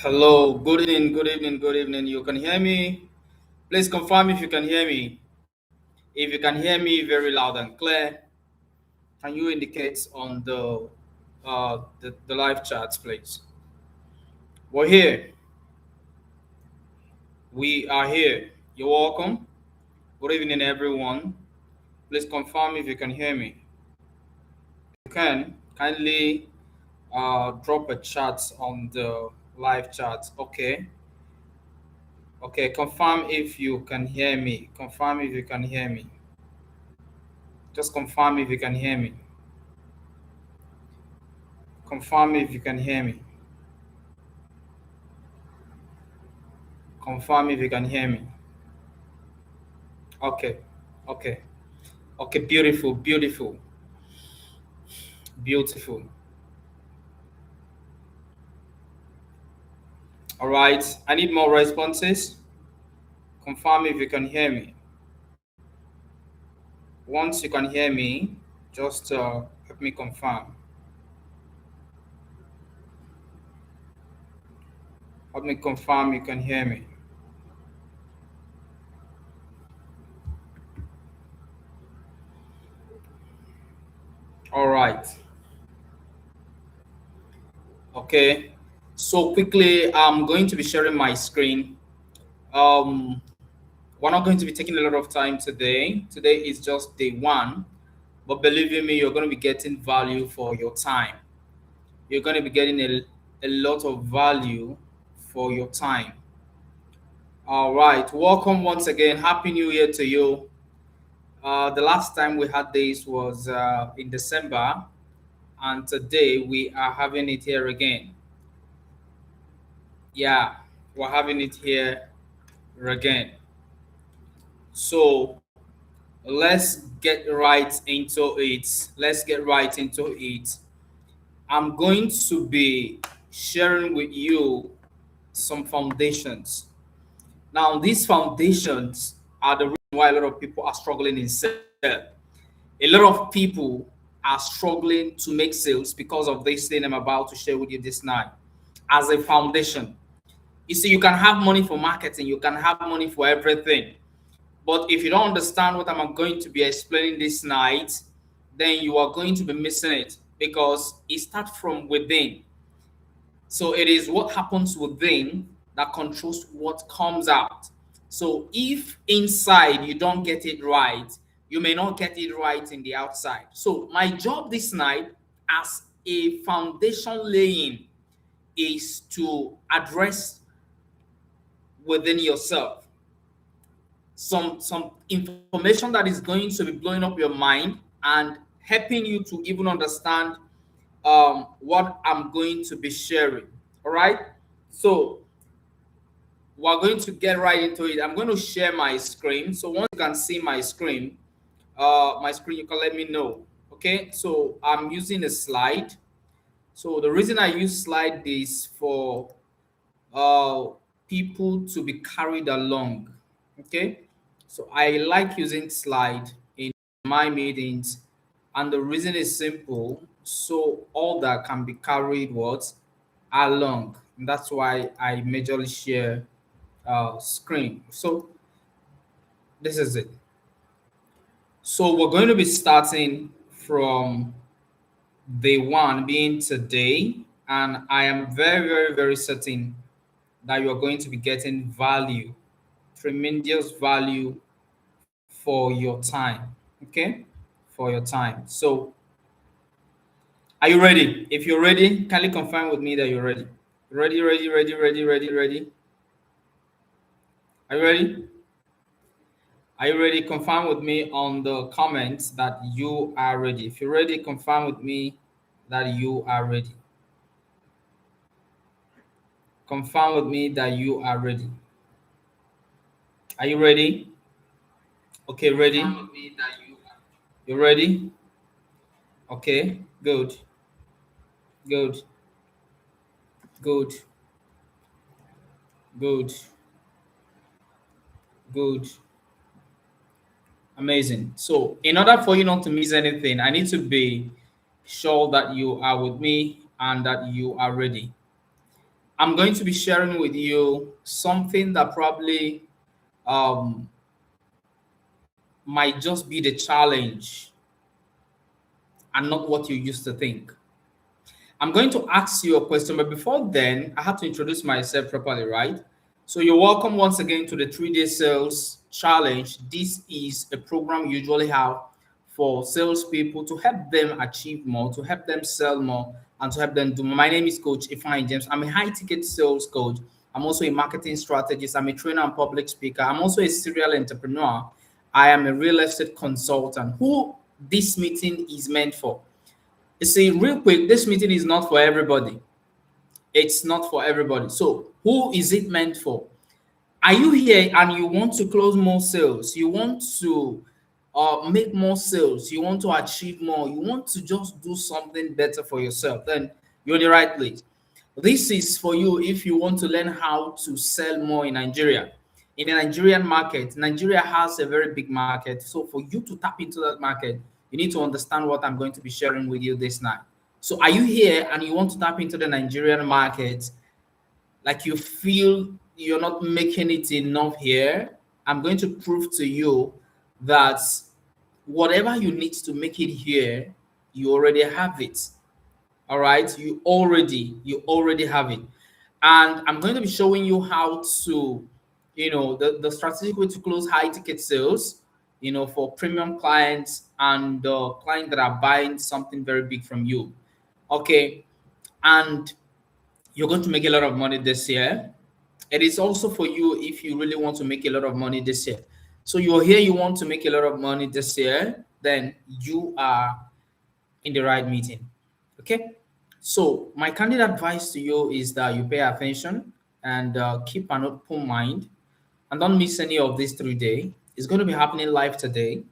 Hello, good evening, good evening, good evening. You can hear me? Please confirm if you can hear me. If you can hear me very loud and clear, can you indicate on the live chats, please? We're here. We are here. You're welcome. Good evening, everyone. Please confirm if you can hear me. You can kindly drop a chat on the live chat. Okay. Okay. Confirm if you can hear me. Confirm if you can hear me. Just confirm if you can hear me. Confirm if you can hear me. Confirm if you can hear me. Okay. Okay. Okay. Beautiful. Beautiful. Beautiful. All right. I need more responses. Confirm if you can hear me. Once you can hear me, just help me confirm. Help me confirm you can hear me. All right. Okay. So quickly, I'm going to be sharing my screen. Um, we're not going to be taking a lot of time today. Today is just day one. But believe in me, you're going to be getting value for your time. You're going to be getting a lot of value for your time. All right. Welcome once again. Happy New Year to you. The last time we had this was in December, and today we are having it here again. Yeah, we're having it here again. So let's get right into it. Let's get right into it. I'm going to be sharing with you some foundations. Now, these foundations are the reason why a lot of people are struggling in sales. A lot of people are struggling to make sales because of this thing I'm about to share with you this night as a foundation. You see, you can have money for marketing, you can have money for everything. But if you don't understand what I'm going to be explaining this night, then you are going to be missing it because it starts from within. So it is what happens within that controls what comes out. So if inside you don't get it right, you may not get it right in the outside. So my job this night as a foundation laying is to address within yourself some information that is going to be blowing up your mind and helping you to even understand what I'm going to be sharing. All right. So we're going to get right into it. I'm going to share my screen. So once you can see my screen, you can let me know. Okay. So I'm using a slide. So the reason I use slide is for uh, people to be carried along. Okay. So I like using slide in my meetings, and the reason is simple. So all that can be carried what along. And that's why I majorly share screen. So this is it. So we're going to be starting from day one being today, and I am very, very, very certain that you are going to be getting value, tremendous value for your time. Okay, for your time. So are you ready? If you're ready, kindly confirm with me that you're ready. Ready, ready, ready, ready, ready, ready. Are you ready? Are you ready? Confirm with me on the comments that you are ready. If you're ready, confirm with me that you are ready. Confirm with me that you are ready. Are you ready? Okay, ready? You ready? Okay, good, good, good, good, good. Amazing. So, in order for you not to miss anything, I need to be sure that you are with me and that you are ready. I'm going to be sharing with you something that probably um, might just be the challenge and not what you used to think. I'm going to ask you a question, but before then, I have to introduce myself properly, right? So, you're welcome once again to the 3-day sales challenge. This is a program we usually have for salespeople to help them achieve more, to help them sell more, and to help them do more. My name is Coach Ifeanyi James. I'm a high ticket sales coach. I'm also a marketing strategist. I'm a trainer and public speaker. I'm also a serial entrepreneur. I am a real estate consultant. Who this meeting is meant for? You see, real quick, this meeting is not for everybody. It's not for everybody. So, who is it meant for? Are you here and you want to close more sales? You want to make more sales? You want to achieve more? You want to just do something better for yourself? Then you're in the right place. This is for you if you want to learn how to sell more in Nigeria. In the Nigerian market, Nigeria has a very big market. So for you to tap into that market, you need to understand what I'm going to be sharing with you this night. So are you here and you want to tap into the Nigerian market? Like you feel you're not making it enough here? I'm going to prove to you that whatever you need to make it here, you already have it. All right, you already have it. And I'm going to be showing you how to, the strategic way to close high ticket sales, for premium clients and clients that are buying something very big from you. Okay. And you're going to make a lot of money this year. It is also for you if you really want to make a lot of money this year. So you're here, you want to make a lot of money this year, then you are in the right meeting. Okay. So my candid advice to you is that you pay attention and keep an open mind and don't miss any of these 3 days. It's going to be happening live today,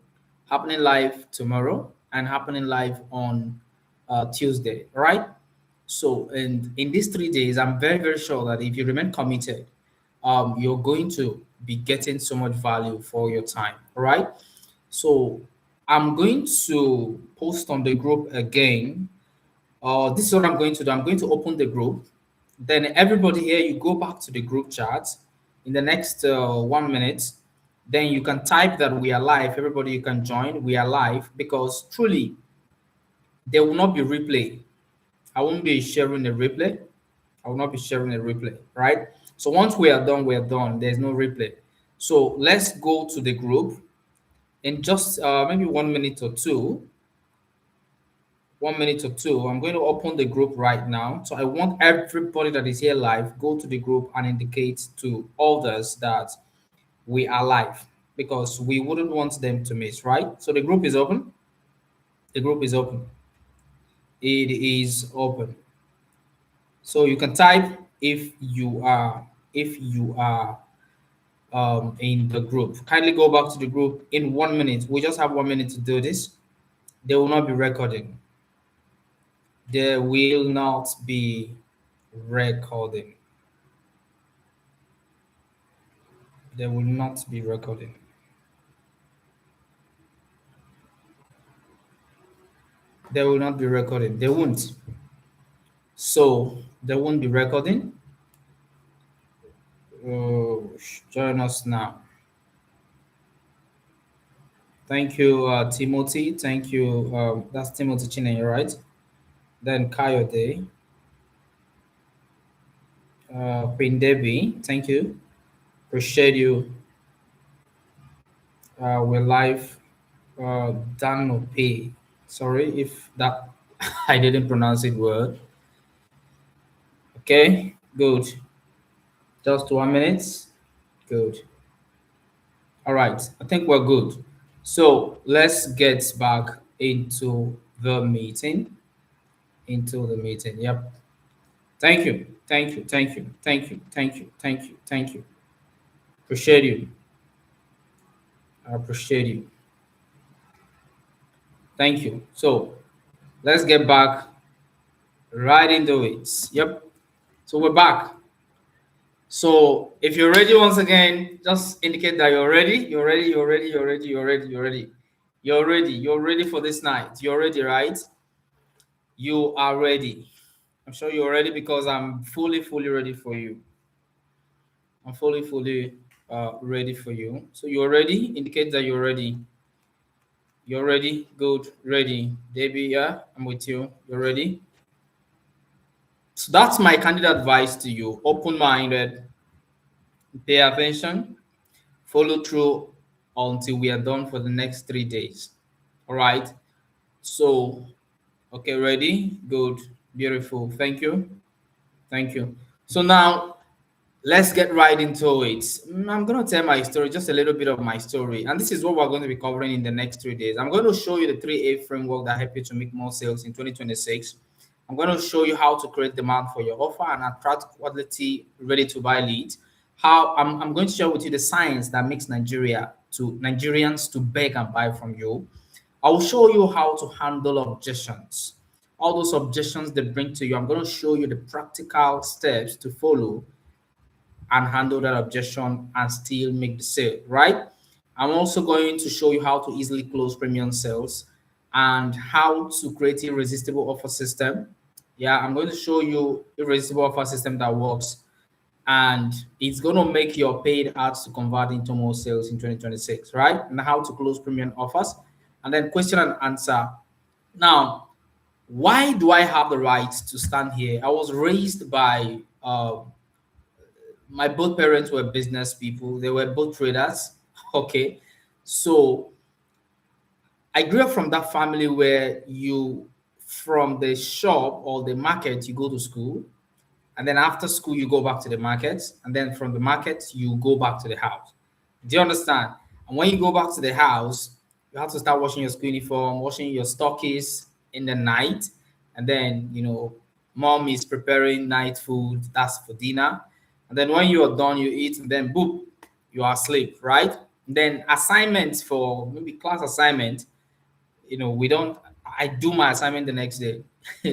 happening live tomorrow, and happening live on Tuesday. All right. So in these 3 days, I'm very, very sure that if you remain committed, you're going to be getting so much value for your time. All right. So I'm going to post on the group again. This is what I'm going to do. I'm going to open the group. Then everybody here, you go back to the group chat in the next 1 minute. Then you can type that we are live. Everybody, you can join. We are live because truly there will not be replay. I won't be sharing a replay. I will not be sharing a replay, right? So once we are done, we are done. There's no replay. So let's go to the group in just maybe 1 minute or two. 1 minute or two. I'm going to open the group right now. So I want everybody that is here live, go to the group and indicate to others that we are live because we wouldn't want them to miss, right? So the group is open. The group is open. It is open. So you can type if you are in the group. Kindly go back to the group in 1 minute. We just have 1 minute to do this. They will not be recording. There will not be recording. There will not be recording. There will not be recording. They won't. So there won't be recording. Join us now. Thank you, Timothy. Thank you. That's Timothy Chinenye, right? Then Kayode. Queen Debbie, thank you. Appreciate you. We're live. Dan P. Sorry if that I didn't pronounce it well. Okay, good. Just 1 minute. Good. All right, I think we're good. So let's get back into the meeting. Into the meeting. Yep. Thank you. Thank you. Thank you. Thank you. Thank you. Thank you. Thank you. Appreciate you. I appreciate you. Thank you. So let's get back right into it. Yep. So we're back. So if you're ready once again, just indicate that you're ready. You're ready. You're ready. You're ready. You're ready. You're ready. You're ready. You're ready for this night. You're ready, right? You are ready. I'm sure you're ready because I'm fully ready for you. I'm fully ready for you. So you're ready? Indicate that you're ready. You're ready? Good. Ready. Debbie, yeah, I'm with you. You're ready? So that's my candid advice to you. Open minded, pay attention, follow through until we are done for the next 3 days. All right. So, okay, ready? Good. Beautiful. Thank you. Thank you. So now let's get right into it. I'm going to tell my story, just a little bit of my story. And this is what we're going to be covering in the next 3 days. I'm going to show you the 3A framework that help you to make more sales in 2026. I'm going to show you how to create demand for your offer and attract quality ready to buy leads. How I'm going to share with you the science that makes Nigerians to beg and buy from you. I will show you how to handle objections. All those objections they bring to you, I'm going to show you the practical steps to follow and handle that objection and still make the sale, right? I'm also going to show you how to easily close premium sales and how to create a irresistible offer system. Yeah, I'm going to show you irresistible offer system that works and it's going to make your paid ads to convert into more sales in 2026, right? And how to close premium offers. And then question and answer. Now, why do I have the right to stand here? I was raised by my both parents were business people. They were both traders. Okay. So I grew up from that family where you, from the shop or the market, you go to school. And then after school, you go back to the market. And then from the market, you go back to the house. Do you understand? And when you go back to the house, you have to start washing your school uniform, washing your stockies in the night. And then, mom is preparing night food. That's for dinner. And then when you are done, you eat, and then boop, you are asleep, right? And then assignments for maybe class assignment, we don't, I do my assignment the next day.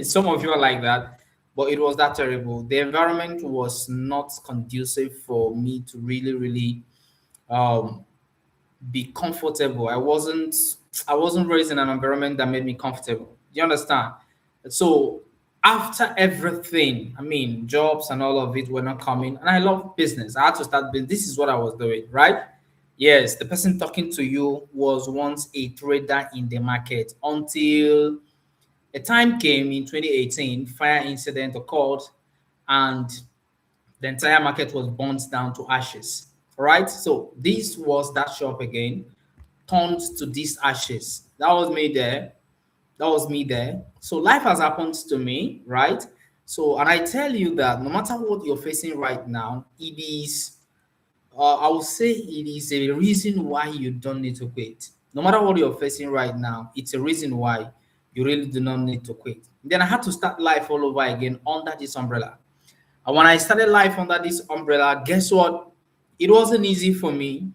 Some of you are like that, but it was that terrible. The environment was not conducive for me to really um, be comfortable. I wasn't raised in an environment that made me comfortable. Do you understand? So after everything, I mean, jobs and all of it were not coming, and I love business. I had to start business. This is what I was doing, right? Yes, the person talking to you was once a trader in the market until a time came in 2018, fire incident occurred, and the entire market was burnt down to ashes. All right. So this was that shop again, turned to these ashes. That was me there. That was me there. So life has happened to me, right? So, and I tell you that no matter what you're facing right now, it is, I would say it is a reason why you don't need to quit. No matter what you're facing right now, it's a reason why you really do not need to quit. Then I had to start life all over again under this umbrella. And when I started life under this umbrella, guess what? It wasn't easy for me.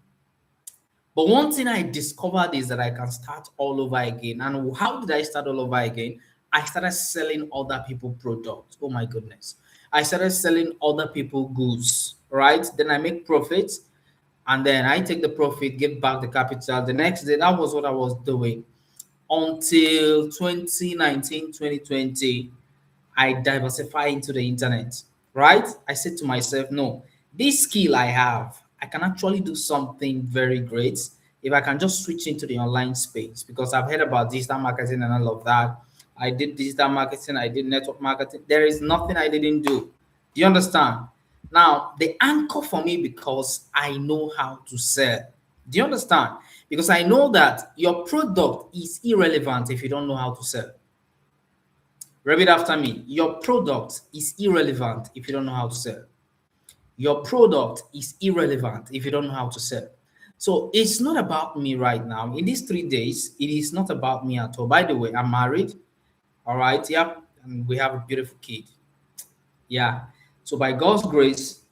But one thing I discovered is that I can start all over again. And how did I start all over again? I started selling other people products. Oh my goodness. I started selling other people goods, right? Then I make profits and then I take the profit, give back the capital. The next day, that was what I was doing until 2019, 2020. I diversify into the internet, right? I said to myself, no, this skill I have, I can actually do something very great if I can just switch into the online space because I've heard about digital marketing and all of that. I did digital marketing, I did network marketing. There is nothing I didn't do. Do you understand? Now, the anchor for me because I know how to sell. Do you understand? Because I know that your product is irrelevant if you don't know how to sell. Repeat after me. Your product is irrelevant if you don't know how to sell. Your product is irrelevant if you don't know how to sell. So it's not about me right now. In these 3 days, it is not about me at all. By the way, I'm married. All right. Yep. And we have a beautiful kid. Yeah. So by God's grace,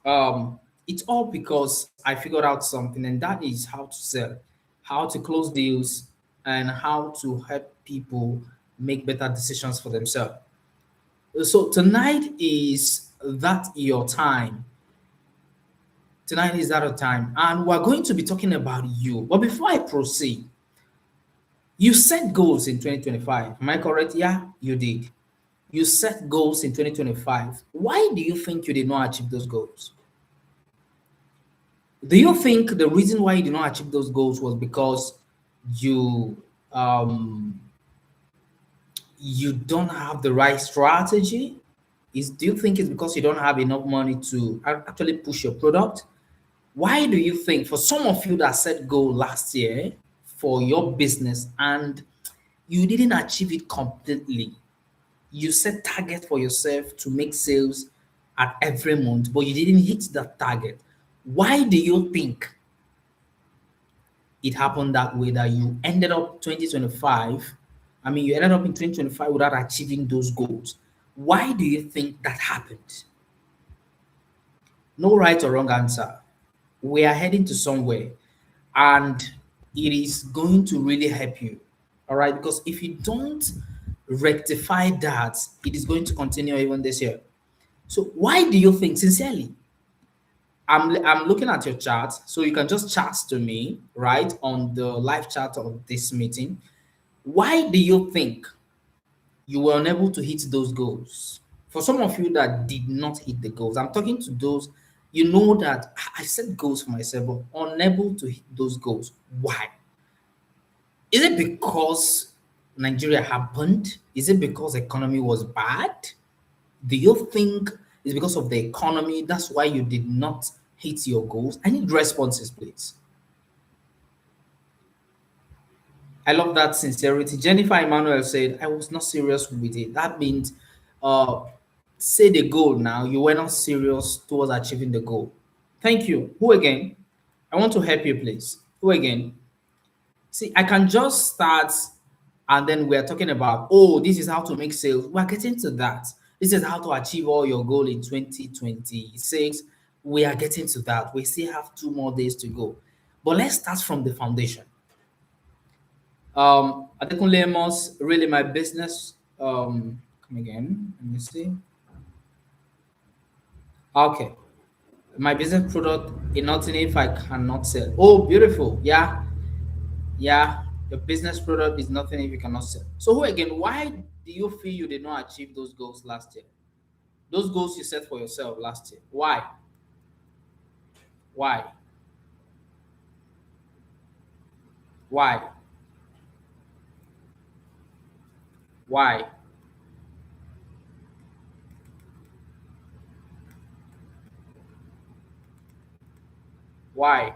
it's all because I figured out something, and that is how to sell, how to close deals, and how to help people make better decisions for themselves. So tonight is that your time. Tonight is that your time. And we're going to be talking about you. But before I proceed, you set goals in 2025. Am I correct? Yeah, you did. You set goals in 2025. Why do you think you did not achieve those goals? Do you think the reason why you did not achieve those goals was because you um you don't have the right strategy? Do you think it's because you don't have enough money to actually push your product? Why do you think, for some of you that set goal last year for your business and you didn't achieve it completely, you set target for yourself to make sales at every month, but you didn't hit that target. Why do you think it happened that way, that you ended up 2025? I mean, you ended up in 2025 without achieving those goals. Why do you think that happened? No right or wrong answer. We are heading to somewhere, and it is going to really help you. All right, because if you don't rectify that, it is going to continue even this year. So why do you think, sincerely, I'm looking at your chart, so you can just chat to me right on the live chat of this meeting. Why do you think you were unable to hit those goals? For some of you that did not hit the goals, I'm talking to those, you know, that I set goals for myself, but unable to hit those goals. Why? Is it because Nigeria happened? Is it because economy was bad? Do you think it's because of the economy? That's why you did not hit your goals? I need responses, please. I love that sincerity. Jennifer Emmanuel said, I was not serious with it. That means, uh, say the goal now, you were not serious towards achieving the goal. Thank you. Who again? I want to help you, please. Who again? See, I can just start and then we're talking about, oh, this is how to make sales. We're getting to that. This is how to achieve all your goal in 2026. We are getting to that. We still have 2 more days to go. But let's start from the foundation. Adekunle Amos, really my business. Come again. Let me see. Okay. My business product is nothing if I cannot sell. Oh, beautiful. Yeah. Yeah. Your business product is nothing if you cannot sell. So who again, why do you feel you did not achieve those goals last year? Those goals you set for yourself last year. Why? Why? Why? Why? Why?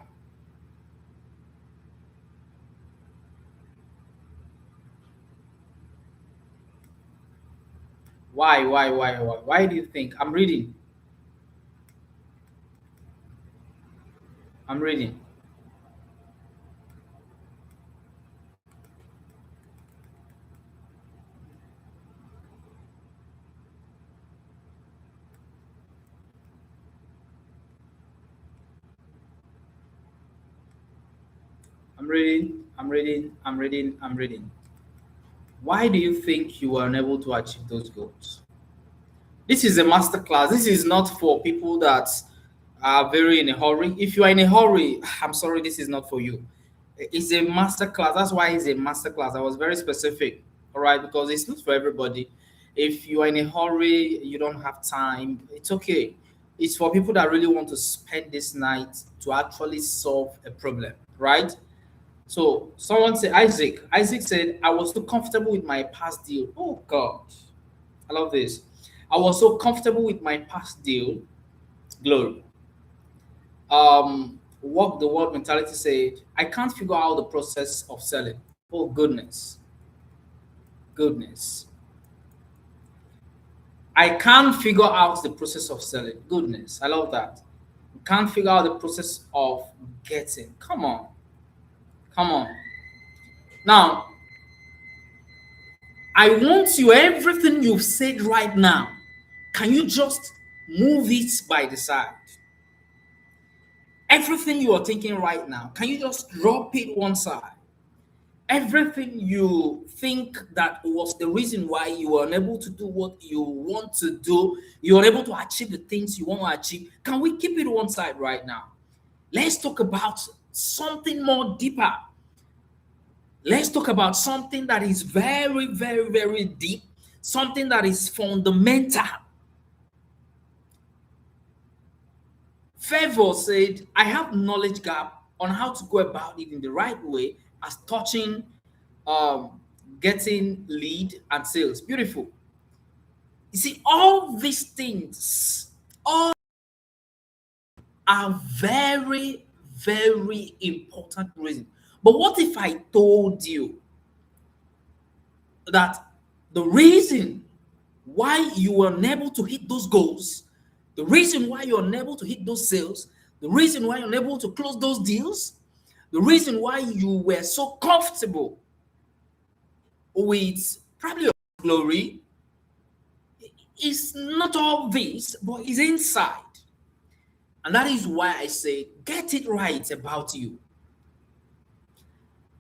Why do you think? I'm reading. I'm reading. I'm reading. I'm reading. I'm reading. I'm reading. Why do you think you were unable to achieve those goals? This is a master class. This is not for people that are very in a hurry. If you are in a hurry, I'm sorry, this is not for you. It's a master class. That's why it's a master class. I was very specific, all right, because it's not for everybody. If you are in a hurry, you don't have time, it's okay. It's for people that really want to spend this night to actually solve a problem, right? So someone said, Isaac said, I was too comfortable with my past deal. Oh God, I love this. I was so comfortable with my past deal. Glory. What the word mentality said, I can't figure out the process of selling. Oh goodness, goodness. I can't figure out the process of selling. Goodness, I love that. Can't figure out the process of getting. Come on, come on. Now, I want you, everything you've said right now, can you just move it by the side? Everything you are thinking right now, can you just drop it one side? Everything you think that was the reason why you were unable to do what you want to do, you're unable to achieve the things you want to achieve, can we keep it one side right now? Let's talk about something more deeper. Let's talk about something that is very, very, very deep, something that is fundamental. Favor said, I have knowledge gap on how to go about it in the right way as touching getting lead and sales. Beautiful. You see, all these things all are very, very important reasons. But what if I told you that the reason why you were unable to hit those goals, the reason why you're unable to hit those sales, the reason why you're unable to close those deals, the reason why you were so comfortable with probably your glory is not all this, but is inside. And that is why I say, get it right about you.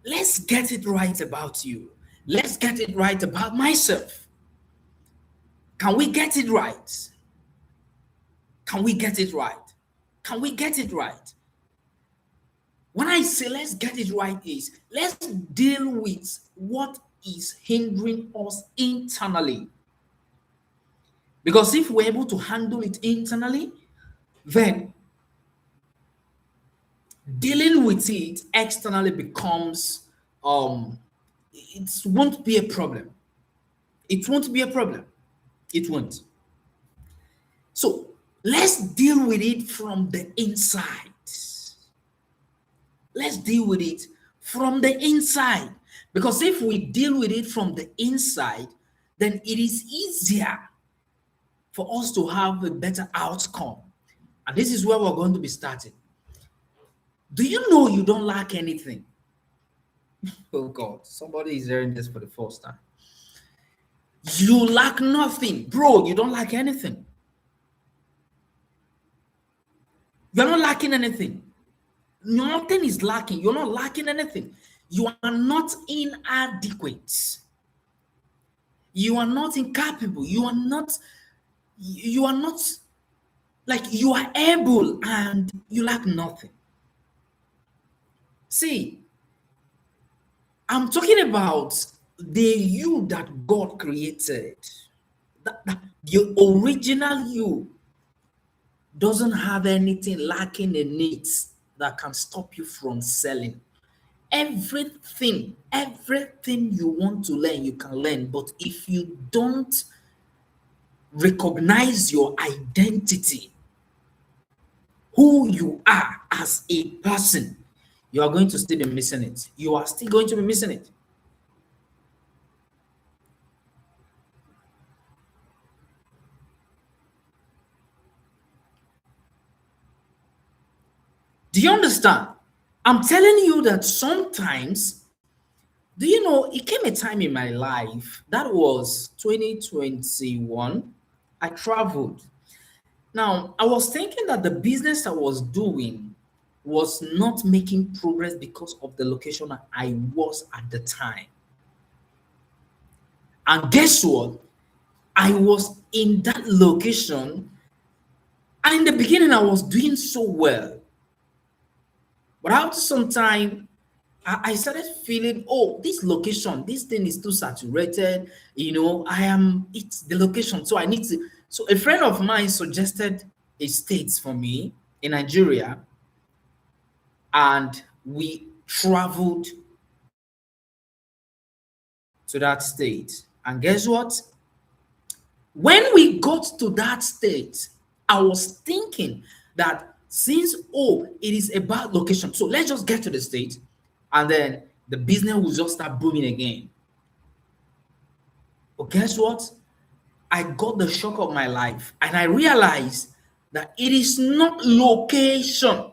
Let's get it right about you. Let's get it right about myself. Can we get it right? Can we get it right? Can we get it right? When I say let's get it right is let's deal with what is hindering us internally. Because if we're able to handle it internally, then dealing with it externally becomes it won't be a problem. It won't be a problem. It won't. So let's deal with it from the inside. Let's deal with it from the inside. Because if we deal with it from the inside, then it is easier for us to have a better outcome. And this is where we're going to be starting. Do you know you don't lack anything? Oh God, somebody is hearing this for the first time. You lack nothing. Bro, you don't lack anything. You're not lacking anything. Nothing is lacking. You're not lacking anything. You are not inadequate. You are not incapable. You are not like you are able and you lack nothing. See, I'm talking about the you that God created. The original you doesn't have anything lacking in it that can stop you from selling. Everything you want to learn, you can learn. But if you don't recognize your identity, who you are as a person, you are going to still be missing it. You are still going to be missing it. Do you understand? I'm telling you that sometimes, do you know, it came a time in my life, that was 2021, I traveled. Now, I was thinking that the business I was doing was not making progress because of the location I was at the time. And guess what? I was in that location, and in the beginning, I was doing so well. But after some time, I started feeling, oh, this location, this thing is too saturated. You know, it's the location. So I need to. So a friend of mine suggested a state for me in Nigeria, and we traveled to that state. And guess what? When we got to that state, I was thinking that since, it is about location, so let's just get to the state and then the business will just start booming again. But guess what? I got the shock of my life and I realized that it is not location.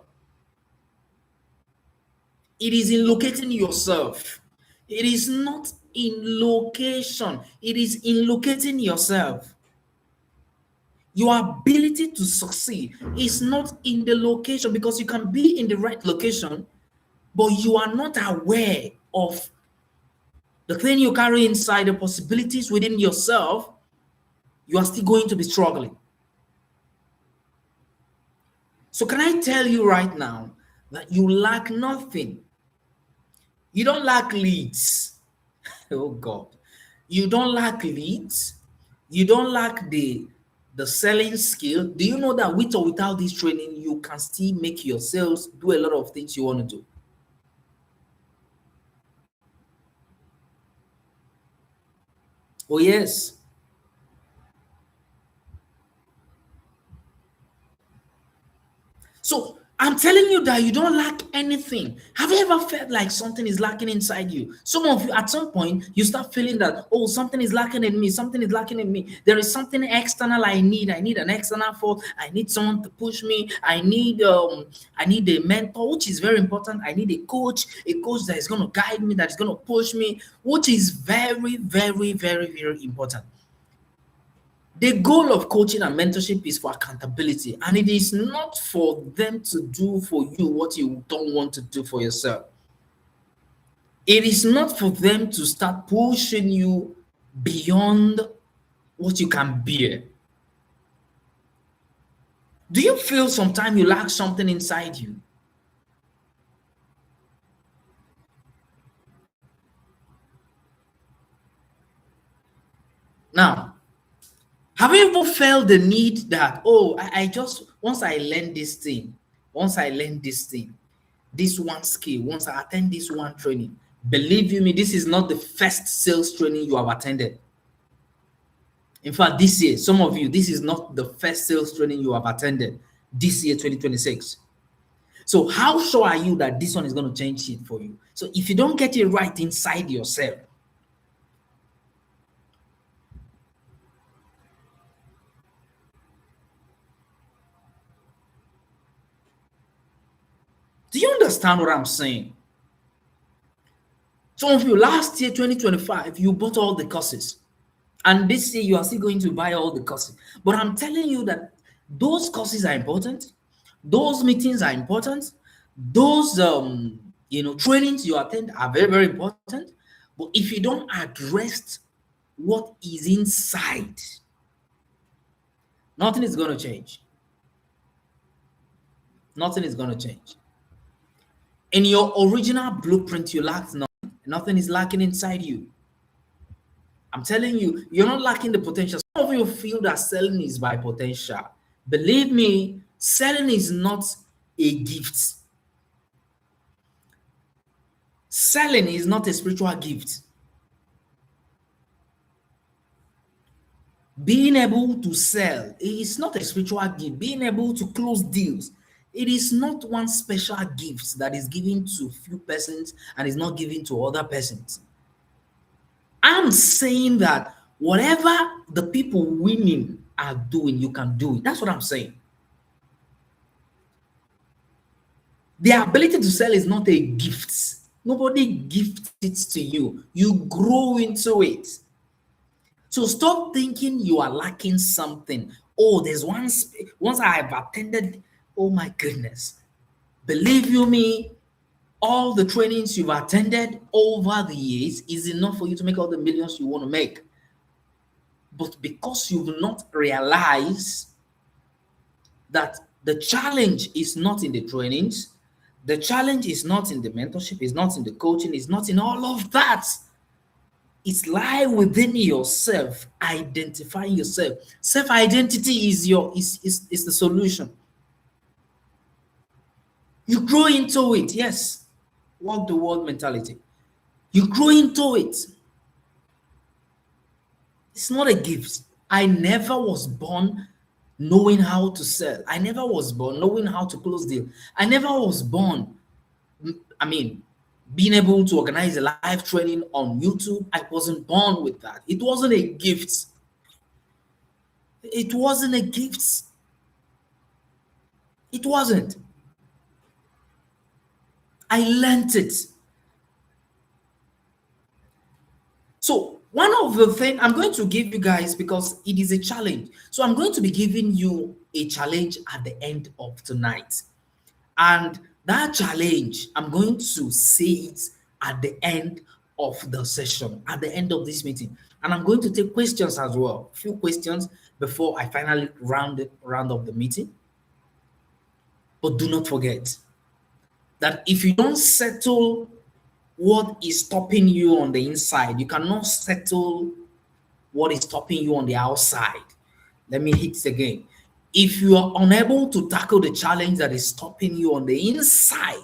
It is in locating yourself. It is not in location. It is in locating yourself. Your ability to succeed is not in the location, because you can be in the right location, but you are not aware of the thing you carry inside, the possibilities within yourself. You are still going to be struggling. So can I tell you right now that you lack nothing? You don't lack leads. Oh God. You don't lack leads. You don't lack the selling skill. Do you know that with or without this training, you can still make your sales do a lot of things you want to do? Oh, yes. So I'm telling you that you don't lack anything. Have you ever felt like something is lacking inside you? Some of you, at some point, you start feeling that, oh, something is lacking in me. Something is lacking in me. There is something external I need. I need an external force. I need someone to push me. I need a mentor, which is very important. I need a coach that is going to guide me, that is going to push me, which is very, very, very, very important. The goal of coaching and mentorship is for accountability, and it is not for them to do for you what you don't want to do for yourself. It is not for them to start pushing you beyond what you can bear. Do you feel sometimes you lack something inside you? Now, have you ever felt the need that, oh, I just, once I learn this thing, this one skill, once I attend this one training, believe you me, this is not the first sales training you have attended. In fact, this year, some of you, this is not the first sales training you have attended this year, 2026. So, how sure are you that this one is going to change it for you? So, if you don't get it right inside yourself, do you understand what I'm saying? Some of you, last year, 2025, you bought all the courses. And this year, you are still going to buy all the courses. But I'm telling you that those courses are important. Those meetings are important. Those trainings you attend are very, very important. But if you don't address what is inside, nothing is going to change. Nothing is going to change. In your original blueprint, you lacked nothing. Nothing is lacking inside you. I'm telling you, you're not lacking the potential. Some of you feel that selling is by potential. Believe me, selling is not a gift. Selling is not a spiritual gift. Being able to sell is not a spiritual gift. Being able to close deals, it is not one special gift that is given to few persons and is not given to other persons. I'm saying that whatever the people winning are doing, you can do it. That's what I'm saying. The ability to sell is not a gift. Nobody gifts it to you. You grow into it. So stop thinking you are lacking something. Oh, there's once I have attended, oh my goodness. Believe you me, all the trainings you've attended over the years is enough for you to make all the millions you want to make. But because you've not realized that the challenge is not in the trainings, the challenge is not in the mentorship, is not in the coaching, is not in all of that. It's lie within yourself, identifying yourself. Self-identity is the solution. You grow into it, yes. Walk the world mentality. You grow into it. It's not a gift. I never was born knowing how to sell. I never was born knowing how to close deal. I never was born, being able to organize a live training on YouTube. I wasn't born with that. It wasn't a gift. It wasn't a gift. It wasn't. I learned it. So one of the things I'm going to give you guys, because it is a challenge. So I'm going to be giving you a challenge at the end of tonight. And that challenge, I'm going to say it at the end of the session, at the end of this meeting. And I'm going to take questions as well, a few questions before I finally round up the meeting. But do not forget that if you don't settle what is stopping you on the inside. You cannot settle what is stopping you on the outside. Let me hit it again. If you are unable to tackle the challenge that is stopping you on the inside,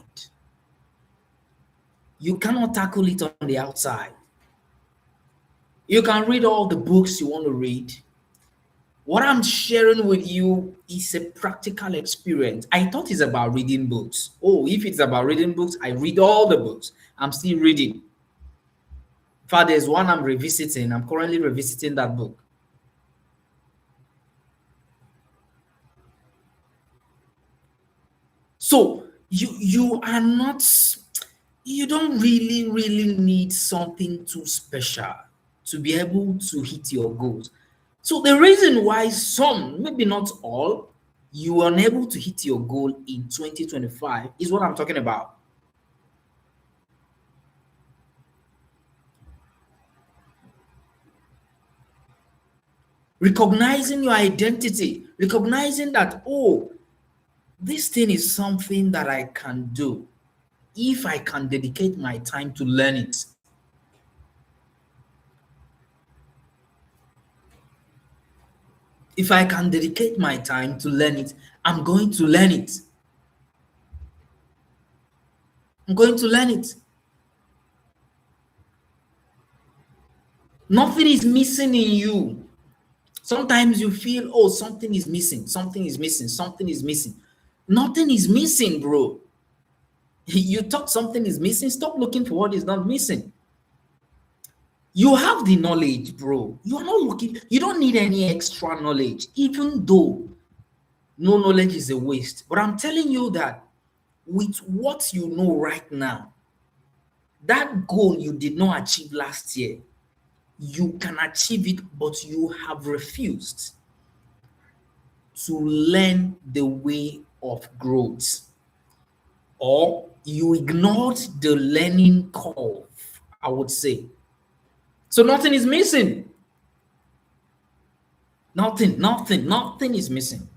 you cannot tackle it on the outside. You can read all the books you want to read. What I'm sharing with you is a practical experience. I thought it's about reading books. Oh, if it's about reading books, I read all the books. I'm still reading. In fact, there's one I'm revisiting. I'm currently revisiting that book. So you don't really need something too special to be able to hit your goals. So the reason why some, maybe not all, you are unable to hit your goal in 2025 is what I'm talking about. Recognizing your identity, recognizing that, oh, this thing is something that I can do if I can dedicate my time to learn it. If I can dedicate my time to learn it, I'm going to learn it. I'm going to learn it. Nothing is missing in you. Sometimes you feel, oh, something is missing, something is missing, something is missing. Nothing is missing, bro. You thought something is missing, stop looking for what is not missing. You have the knowledge, bro. You are not looking, you don't need any extra knowledge, even though no knowledge is a waste. But I'm telling you that with what you know right now, that goal you did not achieve last year, you can achieve it, but you have refused to learn the way of growth, or you ignored the learning curve, I would say. So nothing is missing. Nothing is missing. Nothing is missing.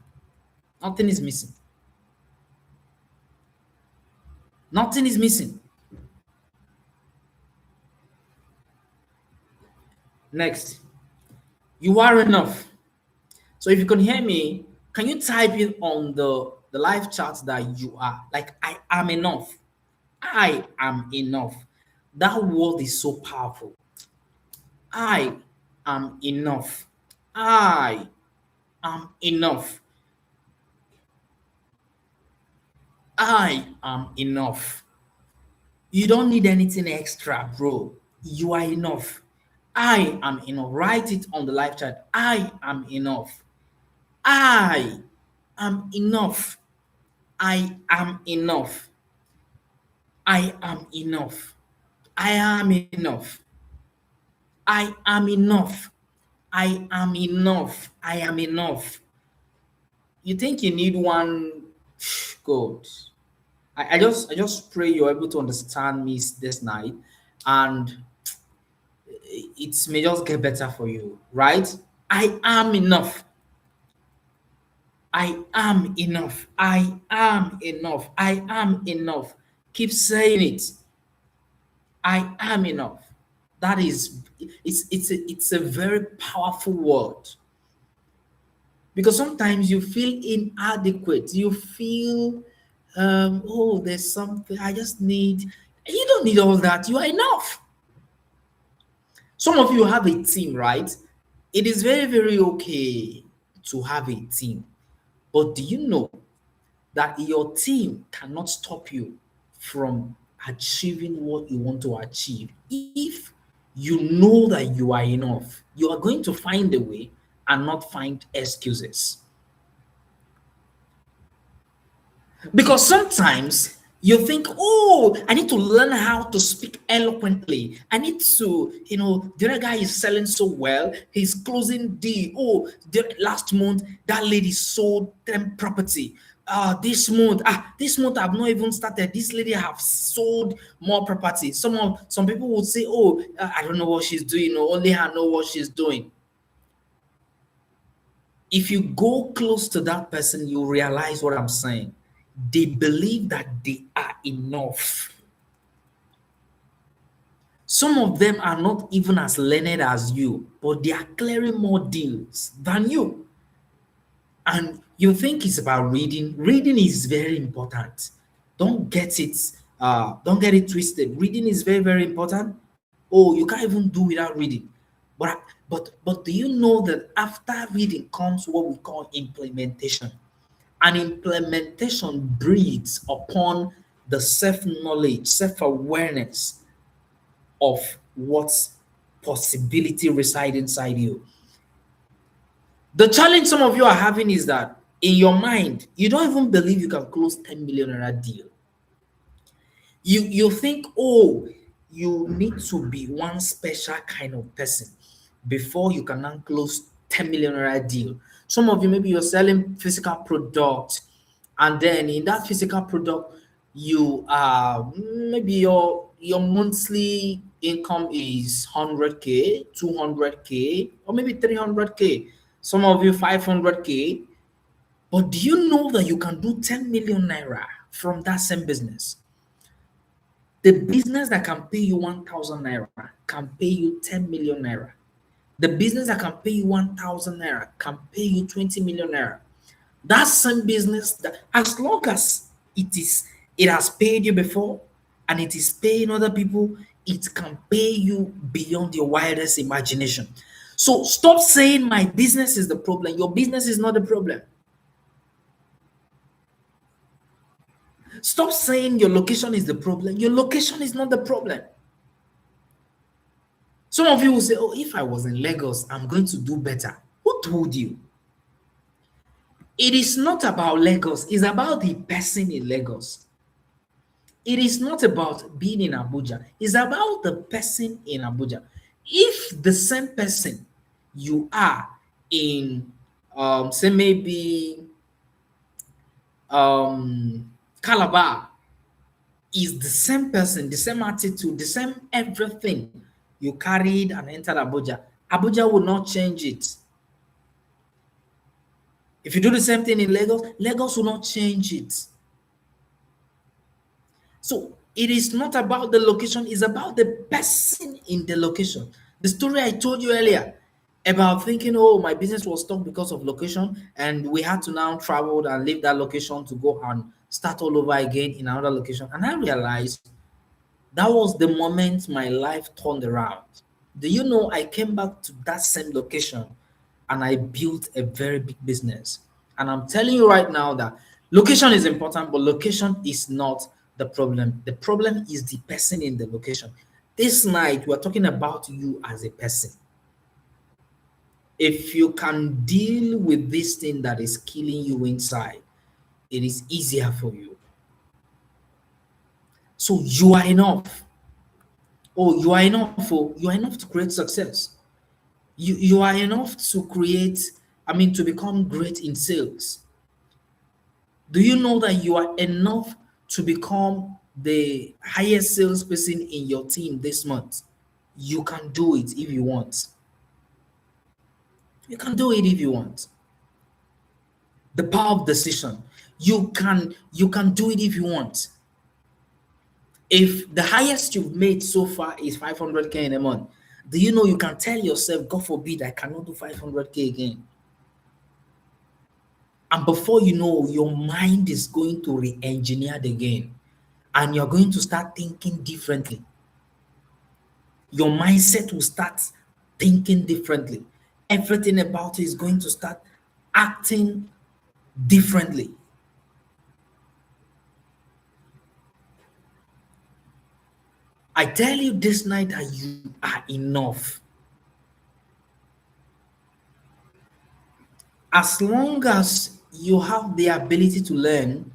Nothing is missing. Next, you are enough. So if you can hear me, can you type in on the live chat that you are? Like, I am enough. I am enough. That word is so powerful. I am enough. I am enough. I am enough. You don't need anything extra, bro. You are enough. I am enough. Write it on the live chat. I am enough. I am enough. I am enough. I am enough. I am enough. I am enough. I am enough. I am enough. You think you need one? God. I just pray you're able to understand me this night, and it may just get better for you, right? I am enough. I am enough. I am enough. I am enough. Keep saying it. I am enough. That is, it's a very powerful word, because sometimes you feel inadequate. You feel, oh, there's something I just need. You don't need all that. You are enough. Some of you have a team, right? It is very okay to have a team, but do you know that your team cannot stop you from achieving what you want to achieve? If you know that you are enough, you are going to find a way and not find excuses. Because sometimes you think, oh, I need to learn how to speak eloquently. I need to, the other guy is selling so well. He's closing deal. Oh, last month, that lady sold them property. This month I've not even started. This lady have sold more property. Some people would say, oh, I don't know what she's doing. Or only her know what she's doing. If you go close to that person, you realize what I'm saying. They believe that they are enough. Some of them are not even as learned as you, but they are clearing more deals than you. And you think it's about reading. Reading is very important. Don't get it, don't get it twisted. Reading is very, very important. Oh, you can't even do without reading. But do you know that after reading comes what we call implementation? And implementation breeds upon the self-knowledge, self-awareness of what possibility reside inside you. The challenge some of you are having is that in your mind, you don't even believe you can close 10 million naira deal. You think, oh, you need to be one special kind of person before you can now close 10 million naira deal. Some of you, maybe you're selling physical product, and then in that physical product, you maybe your monthly income is 100K, 200K, or maybe 300K. Some of you 500K. But do you know that you can do 10 million naira from that same business? The business that can pay you 1,000 naira can pay you 10 million naira. The business that can pay you 1,000 naira can pay you 20 million naira. That same business, that as long as it has paid you before and it is paying other people, it can pay you beyond your wildest imagination. So stop saying my business is the problem. Your business is not the problem. Stop saying your location is the problem. Your location is not the problem. Some of you will say, oh, if I was in Lagos, I'm going to do better. Who told you? It is not about Lagos. It's about the person in Lagos. It is not about being in Abuja. It's about the person in Abuja. If the same person you are in, say maybe Calabar, is the same person, the same attitude, the same everything you carried and entered Abuja, Abuja will not change it. If you do the same thing in Lagos, Lagos will not change it. So it is not about the location, it's about the person in the location. The story I told you earlier about thinking, oh, my business was stuck because of location, and we had to now travel and leave that location to go and start all over again in another location. And I realized that was the moment my life turned around. Do you know I came back to that same location and I built a very big business? And I'm telling you right now that location is important, but location is not the problem. The problem is the person in the location. This night, we're talking about you as a person. If you can deal with this thing that is killing you inside, it is easier for you. So you are enough. Oh, you are enough. Oh, you are enough to create success. You are enough to create, to become great in sales. Do you know that you are enough to become the highest salesperson in your team this month? You can do it if you want. You can do it if you want. The power of decision. You can do it if you want. If the highest you've made so far is 500K in a month, do you know you can tell yourself, God forbid, I cannot do 500K again? And before you know, your mind is going to re-engineer the game and you're going to start thinking differently. Your mindset will start thinking differently. Everything about it is going to start acting differently. I tell you this night that you are enough. As long as you have the ability to learn,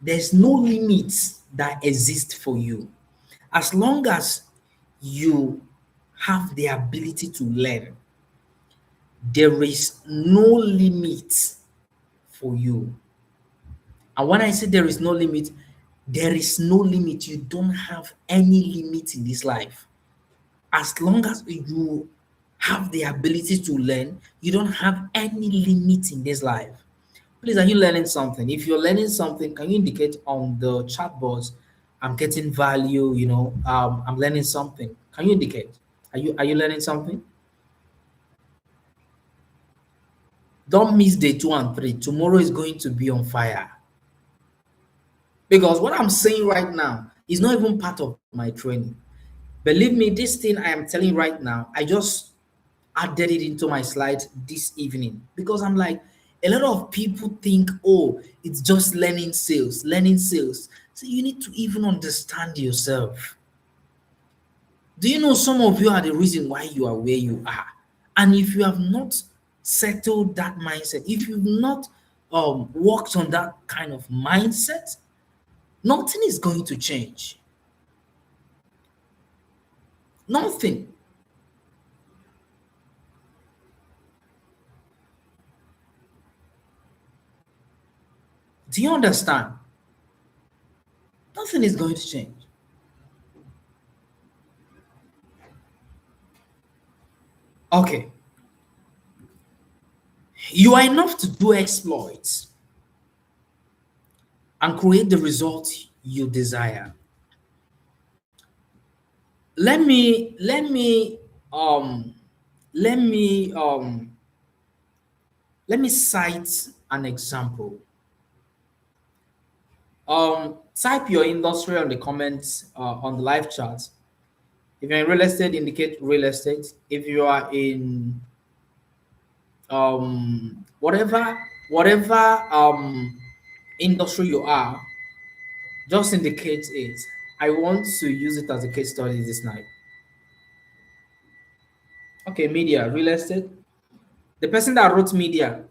there's no limits that exist for you. As long as you have the ability to learn, there is no limit for you. And when I say there is no limit, there is no limit. You don't have any limit in this life. As long as you have the ability to learn, you don't have any limit in this life. Please, are you learning something? If you're learning something, can you indicate on the chat box I'm getting value, I'm learning something. Can you indicate? Are you learning something? Don't miss day 2 and 3. Tomorrow is going to be on fire. Because what I'm saying right now is not even part of my training. Believe me, this thing I am telling you right now, I just added it into my slides this evening because I'm like, a lot of people think, oh, it's just learning sales, learning sales. So you need to even understand yourself. Do you know some of you are the reason why you are where you are? And if you have not settled that mindset, if you've not worked on that kind of mindset, nothing is going to change. Nothing. Do you understand? Nothing is going to change. Okay. You are enough to do exploits and create the results you desire. Let me let me um let me um let me cite an example. Type your industry on the comments on the live chat. If you're in real estate, indicate real estate. If you are in whatever industry you are, just indicate it. I want to use it as a case study this night. Okay, media, real estate. The person that wrote media,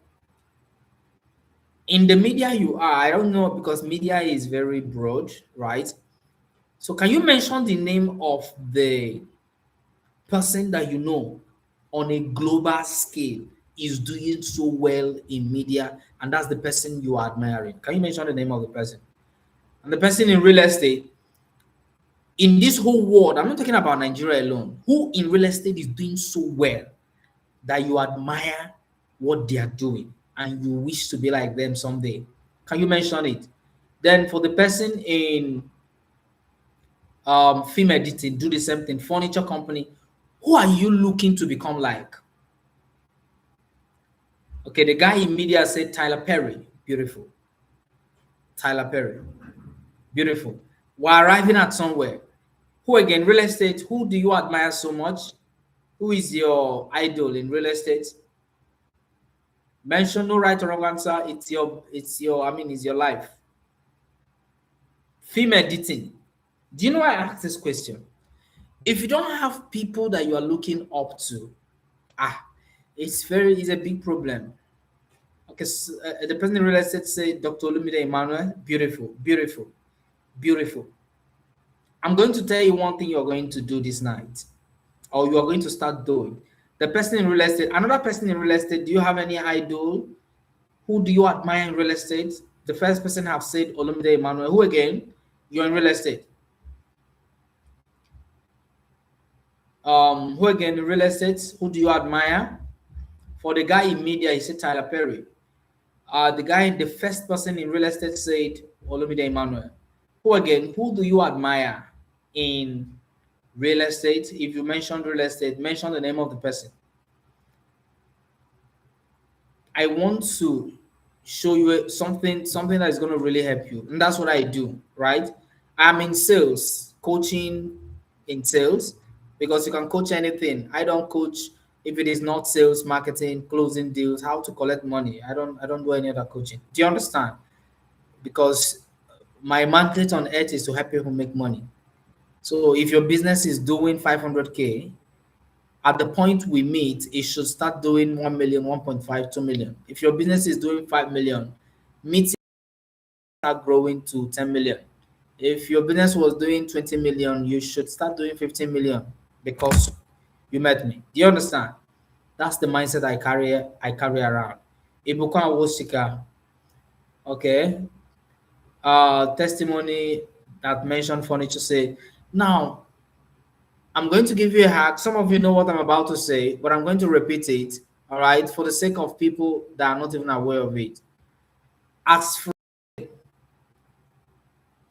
in the media you are, I don't know because media is very broad, right? So can you mention the name of the person that you know on a global scale is doing so well in media, and that's the person you are admiring? Can you mention the name of the person? And the person in real estate, in this whole world, I'm not talking about Nigeria alone, who in real estate is doing so well that you admire what they are doing and you wish to be like them someday? Can you mention it? Then for the person in film editing, do the same thing. Furniture company, who are you looking to become like? Okay, the guy in media said Tyler Perry. Beautiful. Tyler Perry. Beautiful. We're arriving at somewhere. Who again? Real estate. Who do you admire so much? Who is your idol in real estate? Mention no right or wrong answer. It's your life. Film editing. Do you know why I asked this question? If you don't have people that you are looking up to, ah, it's a big problem. Okay, so, the person in real estate say Dr. Olumide Emmanuel, beautiful, beautiful, beautiful. I'm going to tell you one thing you're going to do this night, or you are going to start doing. The person in real estate, another person in real estate, do you have any idol? Who do you admire in real estate? The first person have said Olumide Emmanuel. Who again? You're in real estate. Who again in real estate? Who do you admire? For the guy in media, he said Tyler Perry. The first person in real estate said Olumide Emmanuel. Who again? Who do you admire in real estate? If you mention real estate, mention the name of the person. I want to show you something that is going to really help you, and that's what I do. Right? I'm in sales, coaching in sales, because you can coach anything. I don't coach if it is not sales, marketing, closing deals, how to collect money. I don't do any other coaching. Do you understand? Because my mandate on earth is to help people make money. So if your business is doing 500K, at the point we meet, it should start doing 1 million, 1.5, 2 million. If your business is doing 5 million, meet start growing to 10 million. If your business was doing 20 million, you should start doing 15 million because you met me. Do you understand? That's the mindset I carry around. Ibuka Wosika, okay. Testimony that mentioned furniture say, now I'm going to give you a hack. Some of you know what I'm about to say, but I'm going to repeat it, all right, for the sake of people that are not even aware of it. Ask for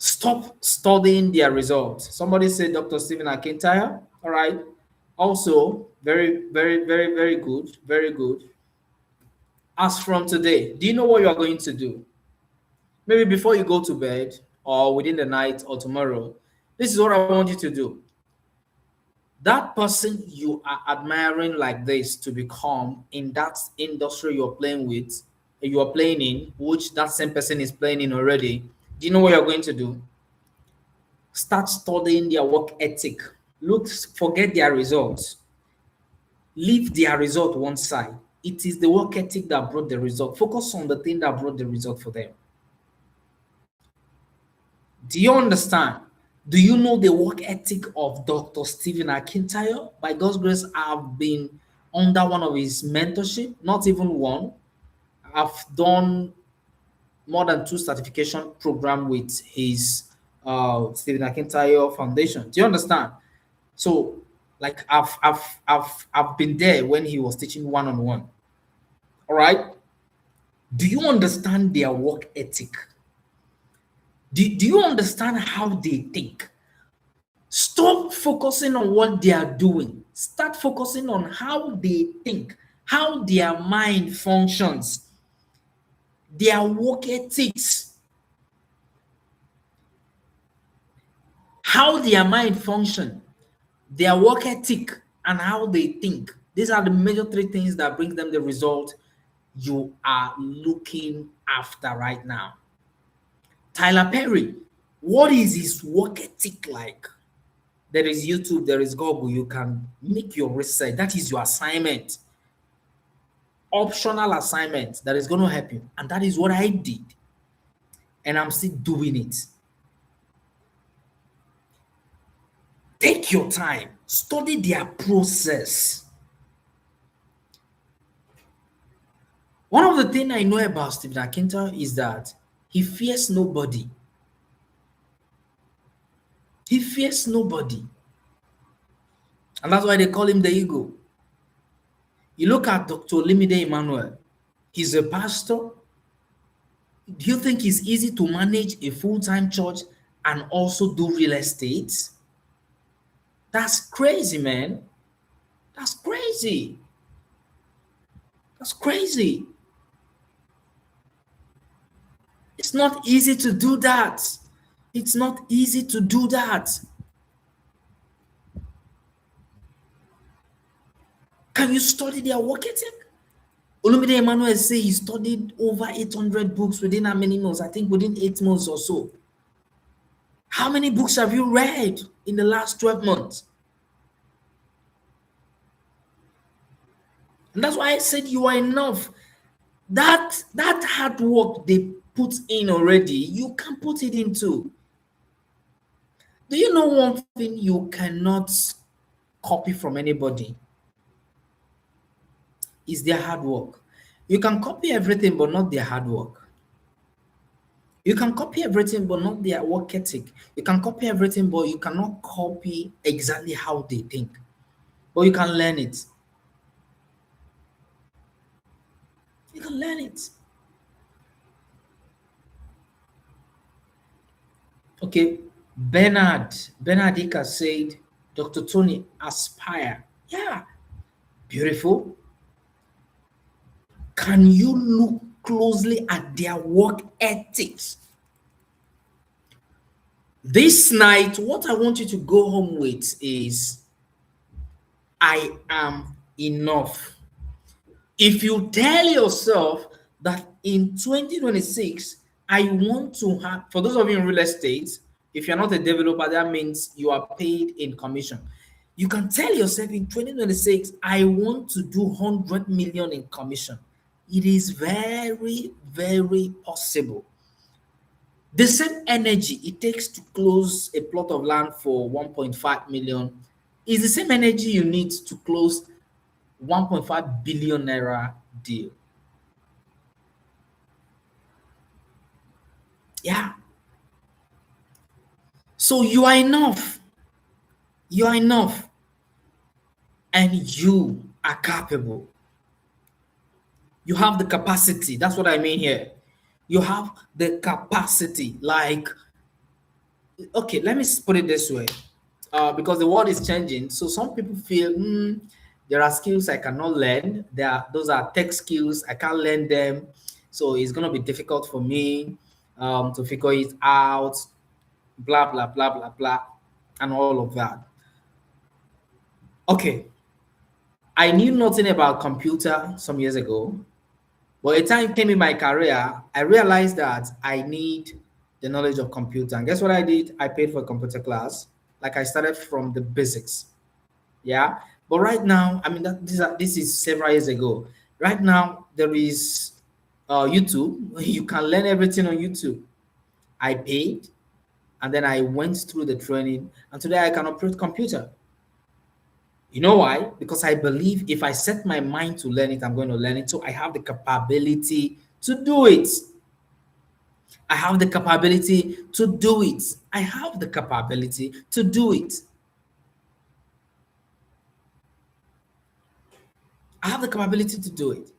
Stop studying their results. Somebody said Dr. Stephen Akintaya. All right. Also, very, very, very, very good. Very good. As from today, do you know what you are going to do? Maybe before you go to bed or within the night or tomorrow, this is what I want you to do. That person you are admiring like this to become in that industry you're playing with, you are playing in, which that same person is playing in already, do you know what you're going to do? Start studying their work ethic. Look, forget their results. Leave their result one side. It is the work ethic that brought the result. Focus on the thing that brought the result for them. Do you understand? Do you know the work ethic of Dr. Stephen Akintayo? By God's grace, I've been under one of his mentorship, not even one. I've done more than 2 certification program with his Stephen Akintayo Foundation. Do you understand? So, like I've been there when he was teaching one-on-one. All right. Do you understand their work ethic? Do you understand how they think? Stop focusing on what they are doing. Start focusing on how they think, how their mind functions, their work ethics, how their mind function, their work ethic, and how they think. These are the major 3 things that bring them the result you are looking after right now. Tyler Perry, what is his work ethic like? There is YouTube, there is Google. You can make your research. That is your assignment. Optional assignment that is going to help you. And that is what I did. And I'm still doing it. Take your time. Study their process. One of the things I know about Stephen Akintayo is that he fears nobody. He fears nobody. And that's why they call him the eagle. You look at Dr. Limide Emmanuel. He's a pastor. Do you think it's easy to manage a full-time church and also do real estate? That's crazy, man. That's crazy. That's crazy. It's not easy to do that. It's not easy to do that. Can you study their work ethic? Olumide Emmanuel say he studied over 800 books within how many months? I think within 8 months or so. How many books have you read in the last 12 months? And that's why I said you are enough. That hard work they put in already, you can put it into. Do you know one thing you cannot copy from anybody? Is their hard work. You can copy everything, but not their hard work. You can copy everything, but not their work ethic. You can copy everything, but you cannot copy exactly how they think. But you can learn it. You can learn it. Okay, Bernard Ika said, Dr. Tony, aspire. Yeah, beautiful. Can you look closely at their work ethics? This night, what I want you to go home with is, I am enough. If you tell yourself that in 2026, I want to have, for those of you in real estate, if you're not a developer, that means you are paid in commission. You can tell yourself in 2026, I want to do 100 million in commission. It is very, very possible. The same energy it takes to close a plot of land for 1.5 million is the same energy you need to close 1.5 billion naira deal. Yeah. So you are enough. You are enough. And you are capable. You have the capacity. That's what I mean here. You have the capacity. Like, Okay, let me put it this way. Because the world is changing, so some people feel there are skills I cannot learn. Those are tech skills I can't learn them, so it's gonna be difficult for me to figure it out. Blah blah blah blah blah, and all of that. Okay, I knew nothing about computer some years ago, but a time came in my career, I realized that I need the knowledge of computer. And guess what I did? I paid for a computer class. Like I started from the basics. Yeah. But right now, I mean, this is several years ago. Right now, there is YouTube. You can learn everything on YouTube. I paid, and then I went through the training, and today I can operate computer. You know why? Because I believe if I set my mind to learn it, I'm going to learn it. So I have the capability to do it. I have the capability to do it. I have the capability to do it. I have the capability to do it.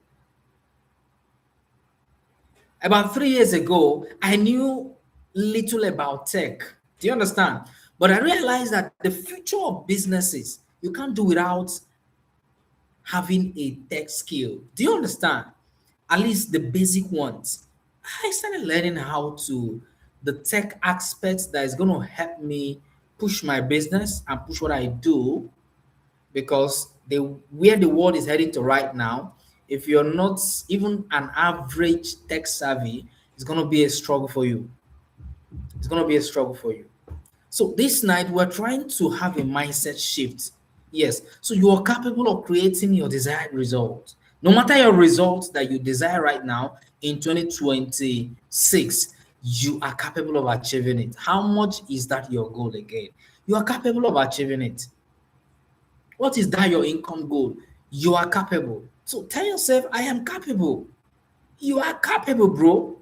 About 3 years ago, I knew little about tech. Do you understand? But I realized that the future of businesses, you can't do without having a tech skill. Do you understand? At least the basic ones. I started learning how to the tech aspects that is going to help me push my business and push what I do, because the where the world is heading to right now, if you're not even an average tech savvy, it's going to be a struggle for you. It's going to be a struggle for you. So this night we're trying to have a mindset shift. Yes. So you are capable of creating your desired result. No matter your results that you desire right now in 2026, you are capable of achieving it. How much is that your goal again? You are capable of achieving it. What is that your income goal? You are capable. So tell yourself, I am capable. You are capable, bro.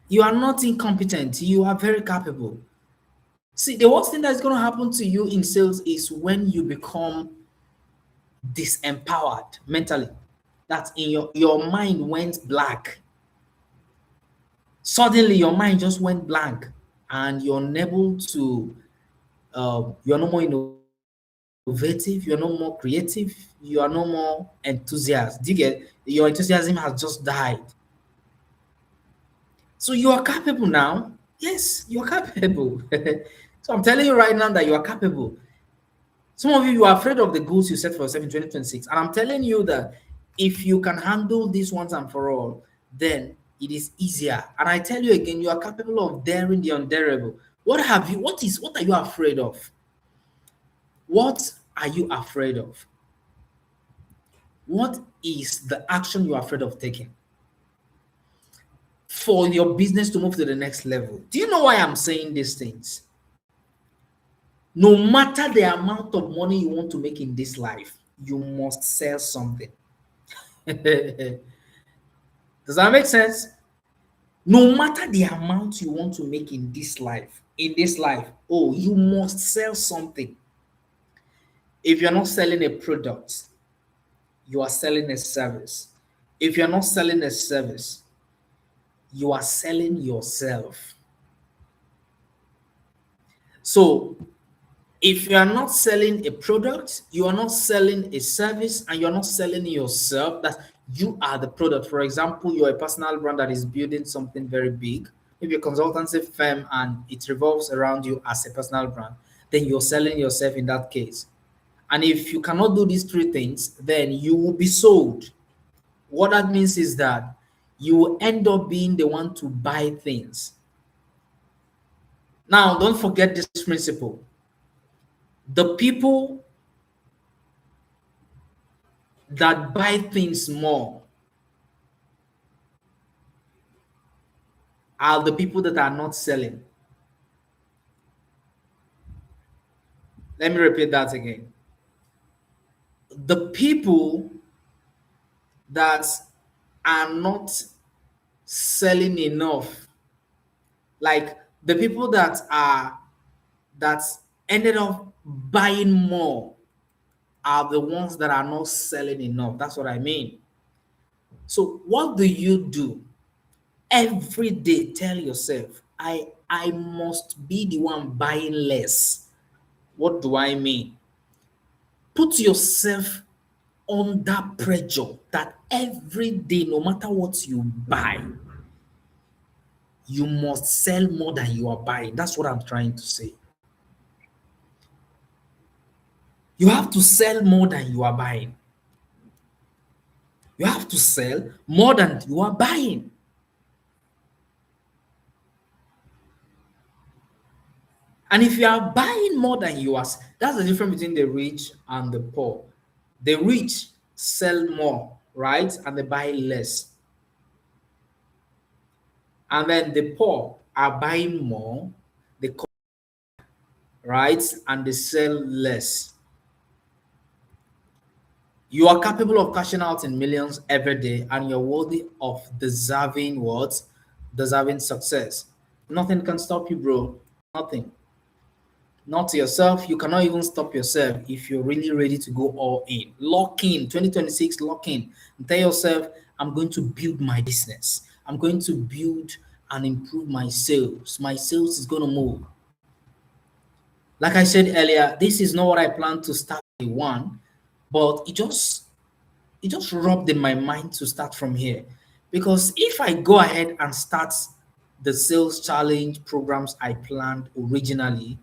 You are not incompetent. You are very capable. See, the worst thing that's going to happen to you in sales is when you become disempowered mentally. That in your mind went black. Suddenly, your mind just went blank, and you're unable to. You're no more innovative. You're no more creative. You are no more enthusiastic. Do you get? Your enthusiasm has just died. So you are capable now. Yes, you are capable. So I'm telling you right now that you are capable. Some of you are afraid of the goals you set for yourself in 2026. And I'm telling you that if you can handle this once and for all, then it is easier. And I tell you again, you are capable of daring the undareable. What are you afraid of? What are you afraid of? What is the action you're afraid of taking for your business to move to the next level? Do you know why I'm saying these things? No matter the amount of money you want to make in this life, you must sell something. Does that make sense? No matter the amount you want to make in this life, oh, you must sell something. If you're not selling a product, you are selling a service. If you're not selling a service, you are selling yourself. So if you are not selling a product, you are not selling a service, and you're not selling yourself, that you are the product. For example, you're a personal brand that is building something very big, maybe a consultancy firm, and it revolves around you as a personal brand, then you're selling yourself in that case. And if you cannot do these three things, then you will be sold. What that means is that you will end up being the one to buy things. Now, don't forget this principle. The people that buy things more are the people that are not selling. Let me repeat that again. The people that are not selling enough, like the people that ended up buying more, are the ones that are not selling enough. That's what I mean. So what do? Every day tell yourself, I must be the one buying less. What do I mean? Put yourself under pressure that every day, no matter what you buy, you must sell more than you are buying. That's what I'm trying to say. You have to sell more than you are buying. You have to sell more than you are buying. And if you are buying more than you are, that's the difference between the rich and the poor. The rich sell more, right? And they buy less. And then the poor are buying more, they right? And they sell less. You are capable of cashing out in millions every day, and you're worthy of deserving what? Deserving success. Nothing can stop you, bro. Nothing. Not yourself. You cannot even stop yourself if you're really ready to go all in. Lock in. 2026, lock in. And tell yourself, I'm going to build my business. I'm going to build and improve my sales. My sales is going to move. Like I said earlier, this is not what I plan to start day one, but it just rubbed in my mind to start from here. Because if I go ahead and start the sales challenge programs I planned originally,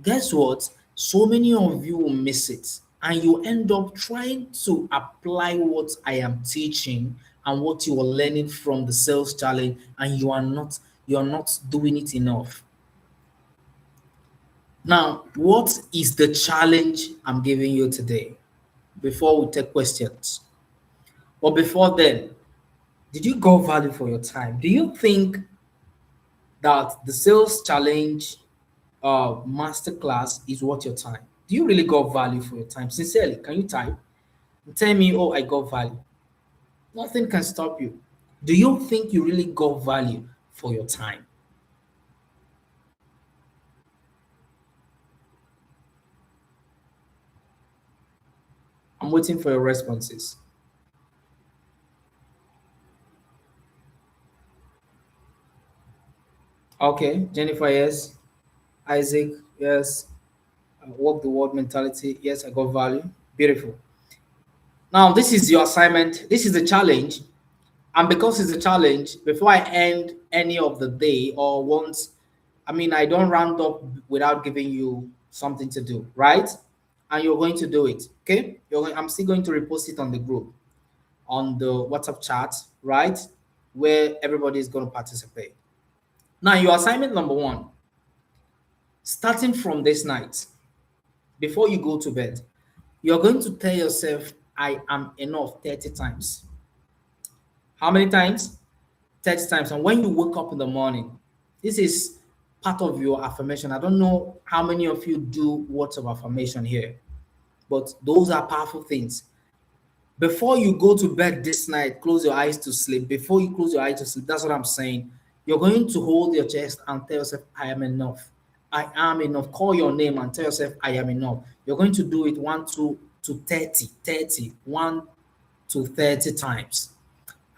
guess what? So many of you will miss it. And you end up trying to apply what I am teaching and what you are learning from the sales challenge, and you are not doing it enough. Now, what is the challenge I'm giving you today? Before we take questions. But before then, did you go value for your time? Do you think that the sales challenge masterclass is worth your time? Do you really got value for your time? Sincerely, can you type? Tell me, oh, I got value. Nothing can stop you. Do you think you really got value for your time? I'm waiting for your responses. Okay, Jennifer, yes. Isaac, yes. Walk the word mentality, yes, I got value. Beautiful. Now, this is your assignment. This is the challenge. And because it's a challenge, before I end any of the day or once, I mean, I don't round up without giving you something to do, right? And you're going to do it, okay? I'm still going to repost it on the group, on the WhatsApp chat, right? Where everybody is going to participate. Now, your assignment number one, starting from this night, before you go to bed, you're going to tell yourself, I am enough 30 times. How many times? 30 times. And when you wake up in the morning, this is part of your affirmation. I don't know how many of you do words of affirmation here, but those are powerful things. Before you go to bed this night, close your eyes to sleep. Before you close your eyes to sleep, that's what I'm saying. You're going to hold your chest and tell yourself, I am enough. I am enough. Call your name and tell yourself, I am enough. You're going to do it 1 to 30, 1 to 30 times.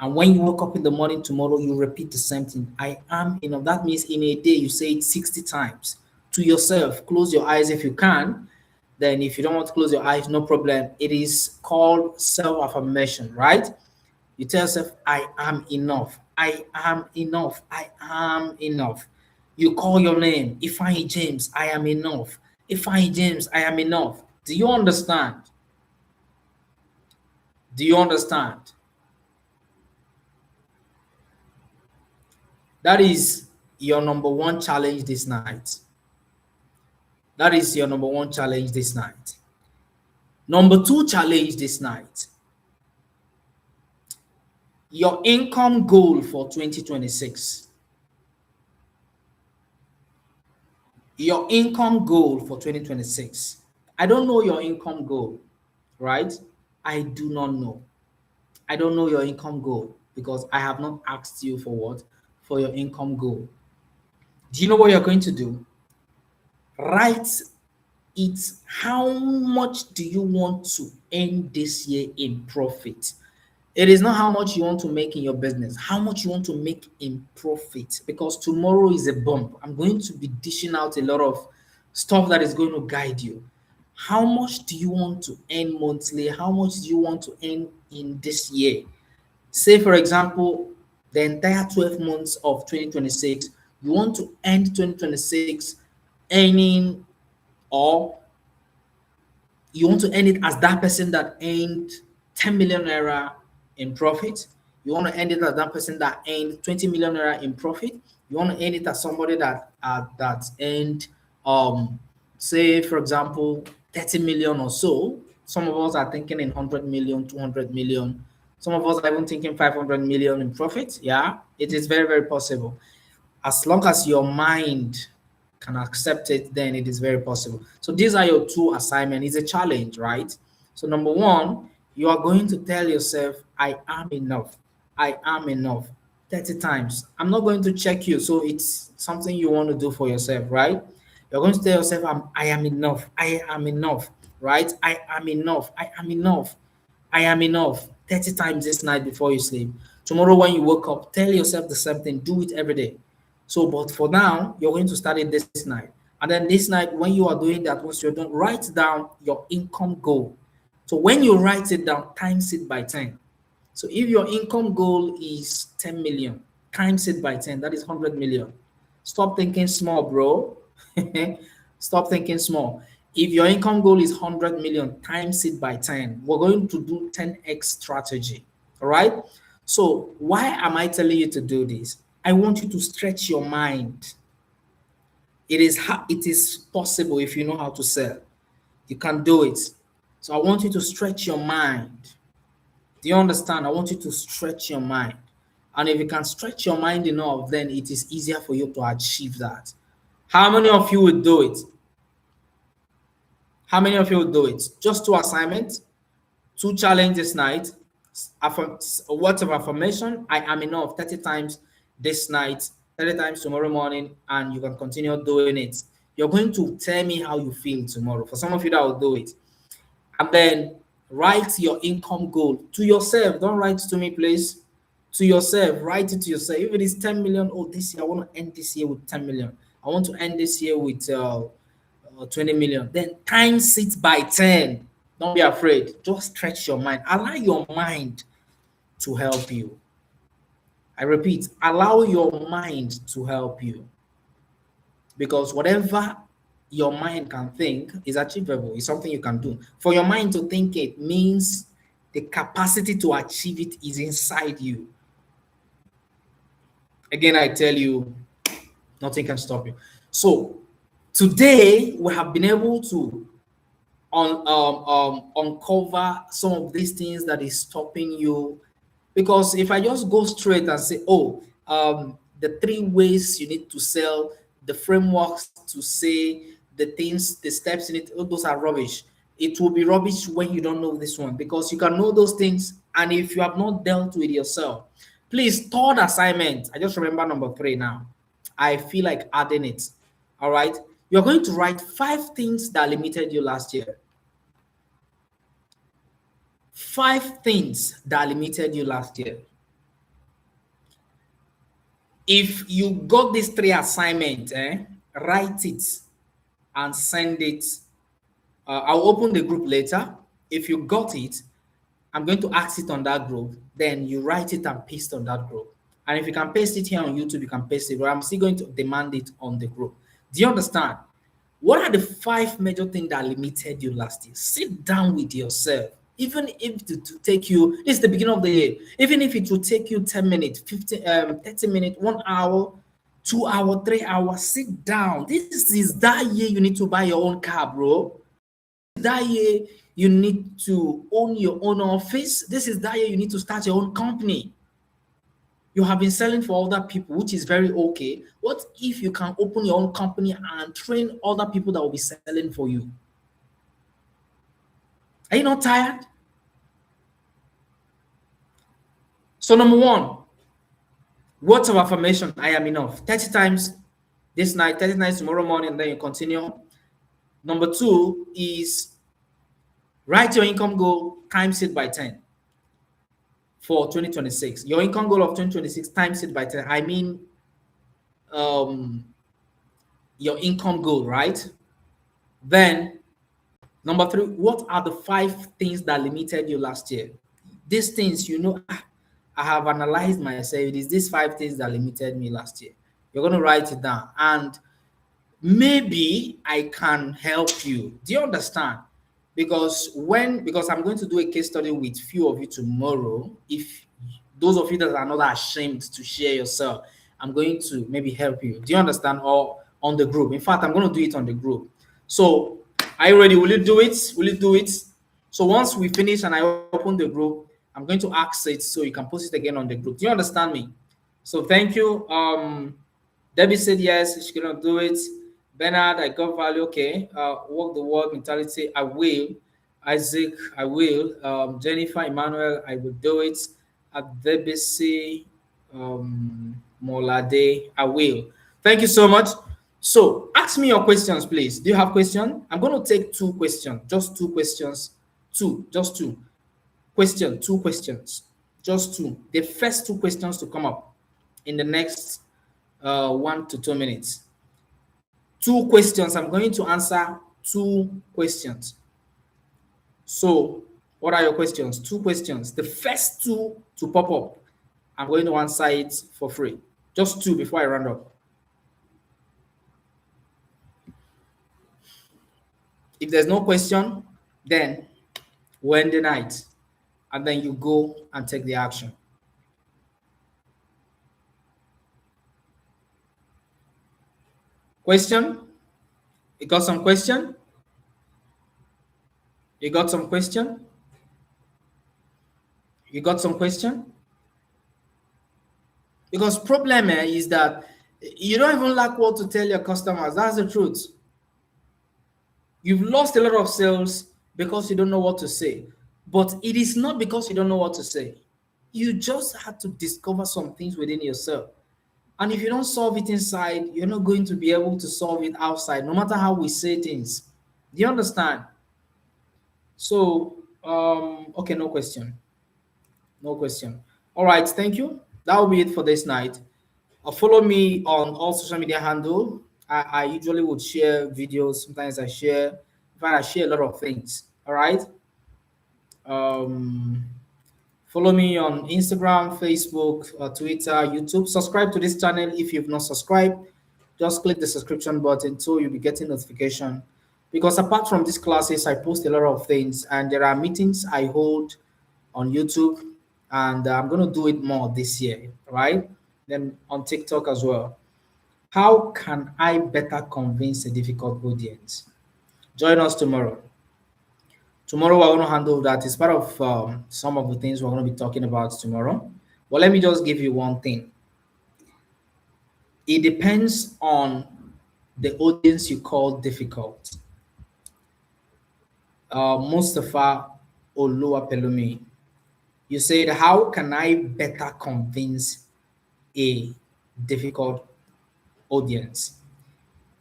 And when you wake up in the morning tomorrow, you repeat the same thing. I am enough. That means in a day, you say it 60 times to yourself. Close your eyes if you can. Then if you don't want to close your eyes, no problem. It is called self-affirmation, right? You tell yourself, I am enough. I am enough. I am enough. You call your name. Ifeanyi James, I am enough. Ifeanyi James, I am enough. Do you understand? Do you understand? That is your number one challenge this night. That is your number one challenge this night. Number two challenge this night. Your income goal for 2026. Your income goal for 2026. I don't know your income goal, right? I do not know. I don't know your income goal because I have not asked you for what? For your income goal. Do you know what you're going to do? Write it. How much do you want to end this year in profit? It is not how much you want to make in your business, how much you want to make in profit. Because tomorrow is a bump. I'm going to be dishing out a lot of stuff that is going to guide you. How much do you want to earn monthly? How much do you want to earn in this year? Say, for example, the entire 12 months of 2026, you want to end 2026 earning, or you want to earn it as that person that earned 10 million naira in profit. You want to earn it as that person that earned 20 million naira in profit. You want to earn it as somebody that earned, say for example, 30 million or so. Some of us are thinking in 100 million, 200 million. Some of us are even thinking 500 million in profit. Yeah, it is very, very possible. As long as your mind can accept it, then it is very possible. So these are your two assignments. It's a challenge, right? So number one, you are going to tell yourself, I am enough. I am enough 30 times. I'm not going to check you. So it's something you want to do for yourself, right? You're going to tell yourself, I am enough. I am enough, right? I am enough. I am enough. I am enough 30 times this night before you sleep. Tomorrow, when you wake up, tell yourself the same thing. Do it every day. So, but for now, you're going to start it this night. And then this night, when you are doing that, once you're done, write down your income goal. So, when you write it down, times it by 10. So, if your income goal is 10 million, times it by 10, that is 100 million. Stop thinking small, bro. Stop thinking small. If your income goal is 100 million, times it by 10. We're going to do 10x strategy. All right. So, why am I telling you to do this? I want you to stretch your mind. It is possible if you know how to sell. You can do it. So, I want you to stretch your mind. Do you understand? I want you to stretch your mind. And if you can stretch your mind enough, then it is easier for you to achieve that. How many of you would do it? How many of you would do it? Just two assignments, two challenges night, words of affirmation. I am enough 30 times this night, 30 times tomorrow morning, and you can continue doing it. You're going to tell me how you feel tomorrow. For some of you that will do it. And then write your income goal to yourself. Don't write to me, please. To yourself, write it to yourself. If it is 10 million, oh, this year I want to end this year with 10 million. I want to end this year with 20 million. Then times it by 10. Don't be afraid. Just stretch your mind. Allow your mind to help you. I repeat, allow your mind to help you. Because whatever your mind can think is achievable. It's something you can do. For your mind to think it means the capacity to achieve it is inside you. Again, I tell you, nothing can stop you. So today we have been able to uncover some of these things that is stopping you. Because if I just go straight and say, oh, the three ways you need to sell, the frameworks to say, the things, the steps in it, all those are rubbish. It will be rubbish when you don't know this one, because you can know those things, and if you have not dealt with yourself. Please, third assignment. I just remember number 3 now. I feel like adding it. All right. You're going to write 5 things that limited you last year. 5 things that limited you last year. If you got these 3 assignments, write it and send it. I'll open the group later. If you got it, I'm going to ask it on that group. Then you write it and paste on that group. And if you can paste it here on YouTube, you can paste it. But I'm still going to demand it on the group. Do you understand? What are the 5 major things that limited you last year? Sit down with yourself. Even if it will take you, this is the beginning of the year, even if it will take you 10 minutes, 15, 30 minutes, 1 hour, 2 hours, 3 hours, sit down. This is that year you need to buy your own car, bro. That year you need to own your own office. This is that year you need to start your own company. You have been selling for other people, which is very okay. What if you can open your own company and train other people that will be selling for you? Are you not tired? So number 1, words of affirmation. I am enough. 30 times this night, 30 times tomorrow morning, and then you continue. Number 2 is write your income goal, times it by 10. for 2026. Your income goal of 2026 times it by 10. I mean, um, your income goal, right? Then, number three, what are the 5 things that limited you last year? These things, I have analyzed myself. It is these 5 things that limited me last year. You're going to write it down. And maybe I can help you. Do you understand? Because I'm going to do a case study with few of you tomorrow. If those of you that are not ashamed to share yourself, I'm going to maybe help you. Do you understand? Or on the group. In fact, I'm going to do it on the group. So, are you ready? Will you do it? Will you do it? So once we finish and I open the group, I'm going to ask it so you can post it again on the group. Do you understand me? So thank you. Debbie said yes, she cannot do it. Bernard, I got value. Okay. Work the word mentality. I will. Isaac, I will. Jennifer, Emmanuel, I will do it. Adebisi, Molade, I will. Thank you so much. So ask me your questions, please. Do you have questions? I'm going to take 2 questions, just 2 questions. Just two. Question, 2 questions, just two. The first 2 questions to come up in the next 1 to 2 minutes. 2 questions. I'm going to answer 2 questions. So, what are your questions? 2 questions. The first 2 to pop up, I'm going to answer it for free. Just 2 before I round up. If there's no question, then we'll end the night. And then you go and take the action. Question? You got some question? You got some question? You got some question? Because problem is that you don't even like what to tell your customers. That's the truth. You've lost a lot of sales because you don't know what to say. But it is not because you don't know what to say. You just have to discover some things within yourself. And if you don't solve it inside, you're not going to be able to solve it outside, no matter how we say things. Do you understand? So, okay, no question. No question. All right, thank you. That will be it for this night. Follow me on all social media handle. I usually would share videos. Sometimes I share, in fact, I share a lot of things. All right. Um, Follow me on Instagram, Facebook, Twitter, YouTube. Subscribe to this channel if you've not subscribed. Just click the subscription button so you'll be getting notification. Because apart from these classes, I post a lot of things, and there are meetings I hold on YouTube, and I'm going to do it more this year, right? Then on TikTok as well. How can I better convince a difficult audience? Join us tomorrow. Tomorrow we're going to handle that. It's part of some of the things we're going to be talking about tomorrow. But let me just give you one thing. It depends on the audience you call difficult. Mustafa Oluwapelumi, you said, how can I better convince a difficult audience?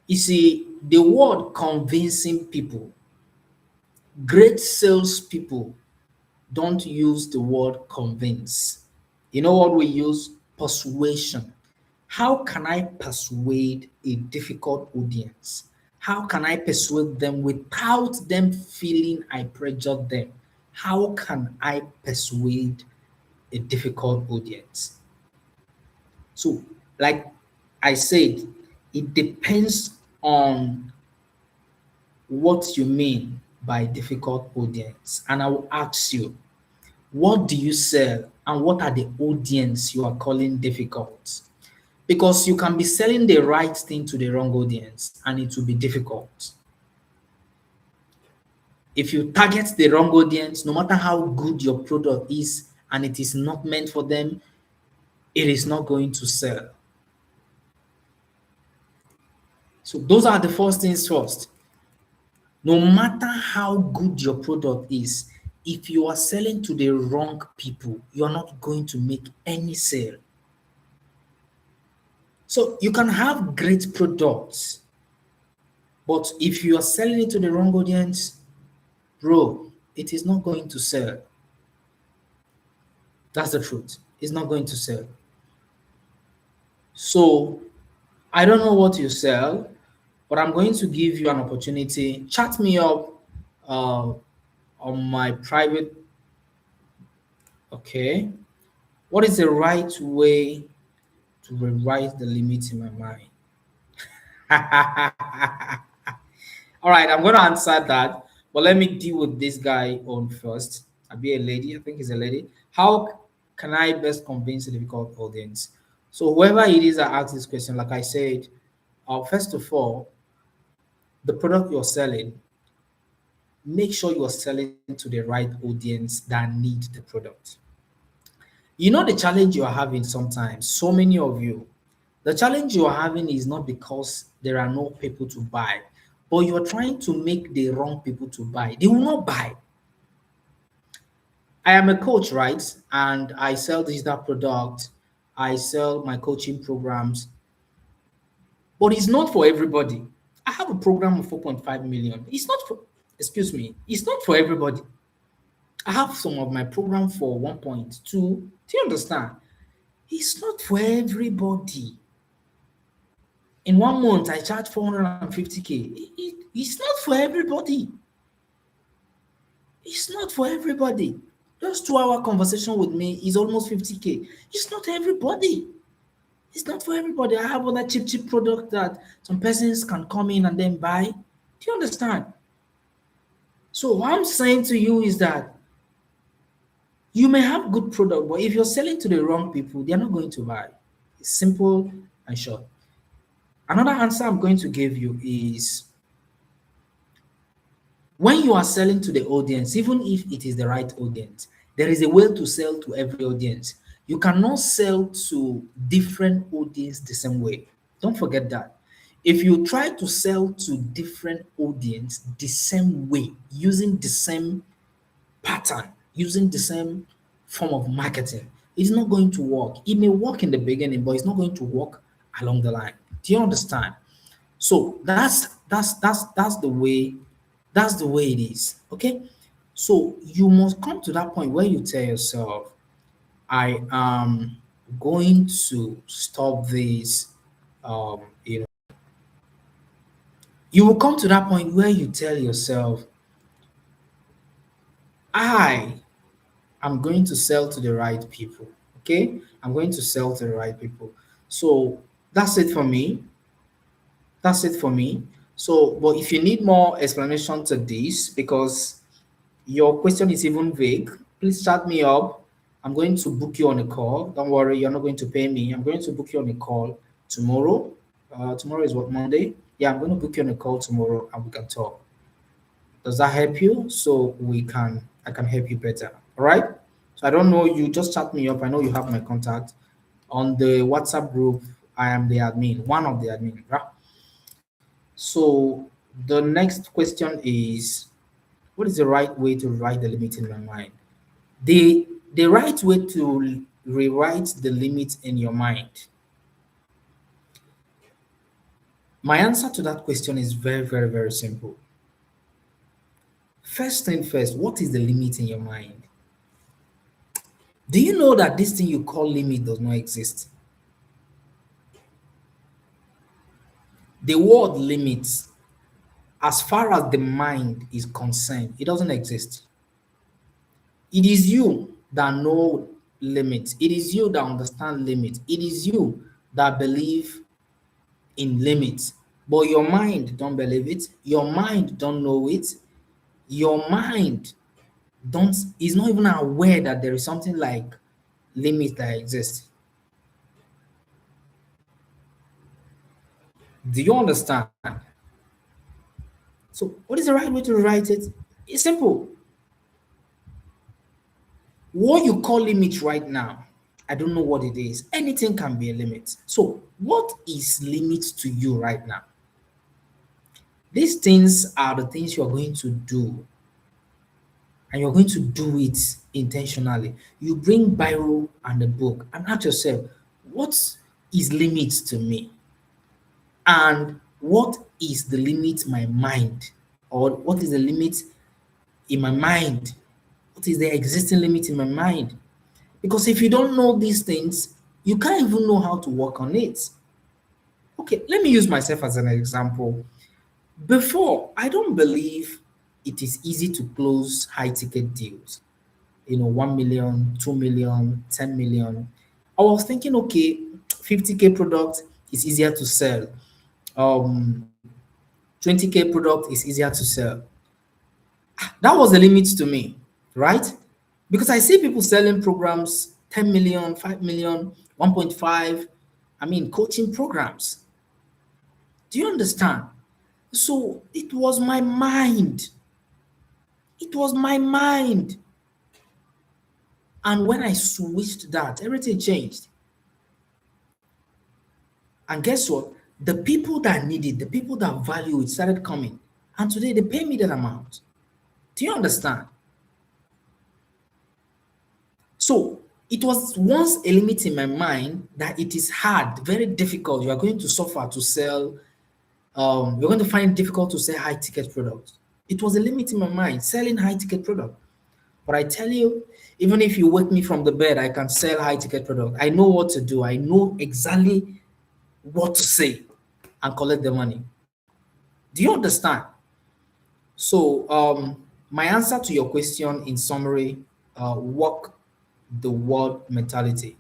You see, the word convincing people, great salespeople don't use the word convince. You know what we use? Persuasion. How can I persuade a difficult audience? How can I persuade them without them feeling I pressured them? How can I persuade a difficult audience? So, like I said, it depends on what you mean by difficult audience. And I will ask you, what do you sell and what are the audience you are calling difficult? Because you can be selling the right thing to the wrong audience and it will be difficult. If you target the wrong audience, no matter how good your product is and it is not meant for them, it is not going to sell. So those are the first things first. No matter how good your product is, if you are selling to the wrong people, you're not going to make any sale. So you can have great products, but if you are selling it to the wrong audience, bro, it is not going to sell. That's the truth. It's not going to sell. So I don't know what you sell, but I'm going to give you an opportunity. Chat me up uh, on my private. Okay. What is the right way to rewrite the limit in my mind? All right, I'm going to answer that, but let me deal with this guy on first. I'll be a lady. I think he's a lady. How can I best convince a difficult audience? So whoever it is that asks this question, like I said, first of all, the product you're selling, make sure you're selling to the right audience that need the product. You know the challenge you are having sometimes, so many of you, the challenge you are having is not because there are no people to buy, but you're trying to make the wrong people to buy. They will not buy. I am a coach, right? And I sell digital products. I sell my coaching programs, but it's not for everybody. I have a program of 4.5 million. It's not for, excuse me, it's not for everybody. I have some of my program for 1.2. Do you understand? It's not for everybody. In 1 month, I charge 450K. It's not for everybody. It's not for everybody. Just 2 hour conversation with me is almost 50K. It's not everybody. It's not for everybody. I have other cheap product that some persons can come in and then buy. Do you understand? So what I'm saying to you is that you may have good product, but if you're selling to the wrong people, they're not going to buy. It's simple and short. Another answer I'm going to give you is when you are selling to the audience, even if it is the right audience, there is a way to sell to every audience. You cannot sell to different audience the same way. Don't forget that. If you try to sell to different audience the same way, using the same pattern, using the same form of marketing, it's not going to work. It may work in the beginning, but it's not going to work along the line. Do you understand? So that's the way it is. Okay. So you must come to that point where you tell yourself, I am going to stop this. You know, you will come to that point where you tell yourself, I am going to sell to the right people. Okay. I'm going to sell to the right people. So that's it for me. That's it for me. So, but if you need more explanation to this, because your question is even vague, please chat me up. I'm going to book you on a call. Don't worry, you're not going to pay me. I'm going to book you on a call tomorrow. Tomorrow is what, Monday? Yeah, I'm going to book you on a call tomorrow and we can talk. Does that help you? So I can help you better. All right. So I don't know, you just chat me up. I know you have my contact on the WhatsApp group. I am the admin, one of the admin. Right? So the next question is, what is the right way to write the limit in my mind? The right way to rewrite the limit in your mind. My answer to that question is very, very, very simple. First thing first, what is the limit in your mind? Do you know that this thing you call limit does not exist? The word limit, as far as the mind is concerned, it doesn't exist. It is you that know limits. It is you that understand limits. It is you that believe in limits. But your mind don't believe it. Your mind don't know it. Your mind don't is not even aware that there is something like limits that exist. Do you understand? So what is the right way to write it? It's simple. What you call limit right now, I don't know what it is. Anything can be a limit. So what is limit to you right now? These things are the things you are going to do, and you're going to do it intentionally. You bring Bible and a book and ask yourself, what is limit to me? And what is the limit my mind? Or what is the limit in my mind? What is the existing limit in my mind? Because if you don't know these things, you can't even know how to work on it. Okay, let me use myself as an example. Before, I don't believe it is easy to close high ticket deals. 1 million, 2 million, 10 million. I was thinking, okay, 50K product is easier to sell. 20K product is easier to sell. That was the limit to me, right? Because I see people selling programs 10 million, 5 million, 1.5. I mean, coaching programs. Do you understand? So it was my mind. It was my mind. And when I switched that, everything changed. And guess what? The people that need it, the people that value it started coming. And today they pay me that amount. Do you understand? So it was once a limit in my mind that it is hard, very difficult. You are going to suffer to sell, you're going to find it difficult to sell high ticket products. It was a limit in my mind, selling high ticket product. But I tell you, even if you wake me from the bed, I can sell high ticket product. I know what to do. I know exactly what to say and collect the money. Do you understand? So, my answer to your question in summary, work the word mentality.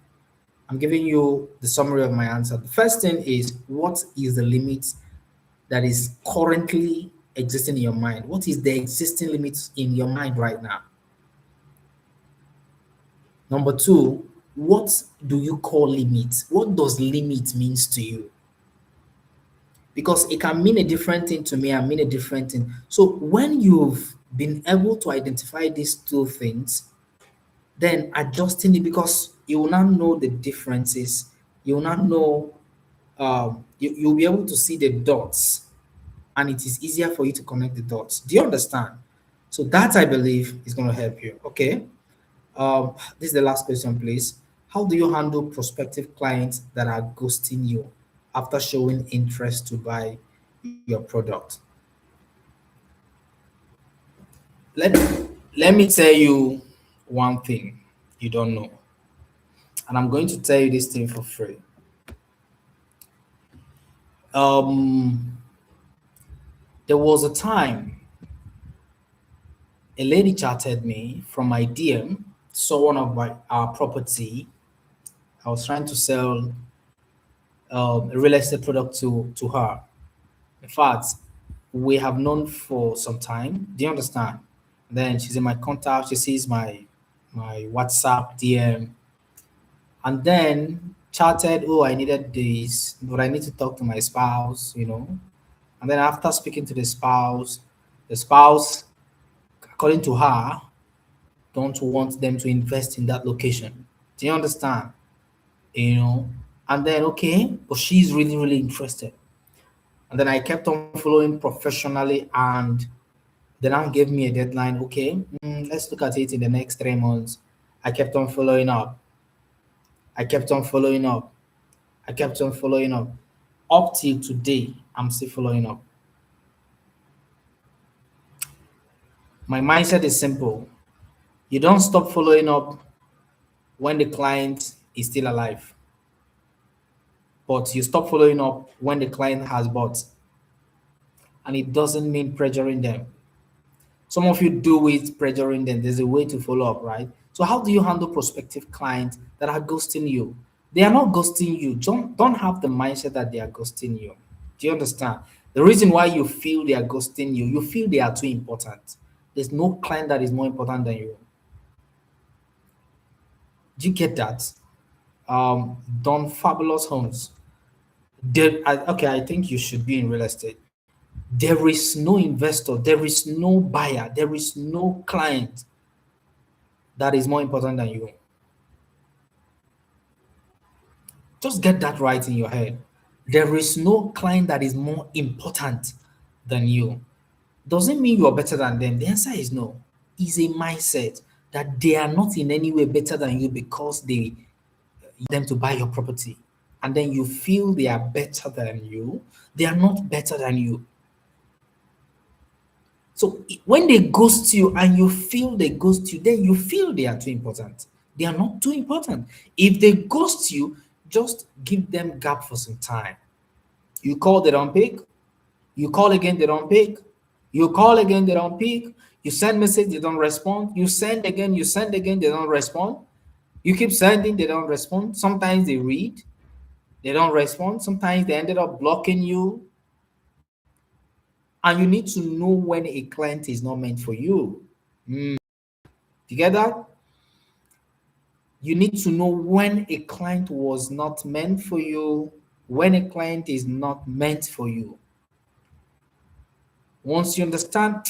I'm giving you the summary of my answer. The first thing is, what is the limit that is currently existing in your mind? What is the existing limit in your mind right now? Number two, what do you call limit? What does limit means to you? Because it can mean a different thing to me and mean a different thing. So when you've been able to identify these two things, then adjusting it, because you will not know the differences. You will not know, you'll be able to see the dots, and it is easier for you to connect the dots. Do you understand? So that, I believe, is going to help you. Okay. This is the last question, please. How do you handle prospective clients that are ghosting you after showing interest to buy your product? Let, let me tell you one thing you don't know. And I'm going to tell you this thing for free. Um, there was a time a lady chatted me from my DM, saw one of our property. I was trying to sell a real estate product to her. In fact, we have known for some time. Do you understand? Then she's in my contact. She sees my WhatsApp DM, and then chatted. Oh, I needed this, but I need to talk to my spouse. And then after speaking to the spouse, according to her, don't want them to invest in that location. Do you understand? You know. And then okay, but she's really really interested. And then I kept on following professionally, and they now gave me a deadline. Okay, let's look at it in the next 3 months. I kept on following up. I kept on following up. I kept on following up. Up till today, I'm still following up. My mindset is simple. You don't stop following up when the client is still alive, but you stop following up when the client has bought. And it doesn't mean pressuring them. Some of you do it pressuring them. There's a way to follow up, right? So how do you handle prospective clients that are ghosting you? They are not ghosting you. Don't have the mindset that they are ghosting you. Do you understand? The reason why you feel they are ghosting you, you feel they are too important. There's no client that is more important than you. Do you get that? Done fabulous homes. Okay, I think you should be in real estate. There is no investor, there is no buyer, there is no client that is more important than you. Just get that right in your head. There is no client that is more important than you. Doesn't mean you are better than them. The answer is no. It's a mindset that they are not in any way better than you because they them to buy your property. And then you feel they are better than you. They are not better than you. So when they ghost you and you feel they ghost you, then you feel they are too important. They are not too important. If they ghost you, just give them gap for some time. You call, they don't pick. You call again, they don't pick. You call again, they don't pick. You send message, they don't respond. You send again, they don't respond. You keep sending, they don't respond. Sometimes they read, they don't respond. Sometimes they ended up blocking you. And you need to know when a client is not meant for you. You get that? You need to know when a client was not meant for you, when a client is not meant for you. Once you understand,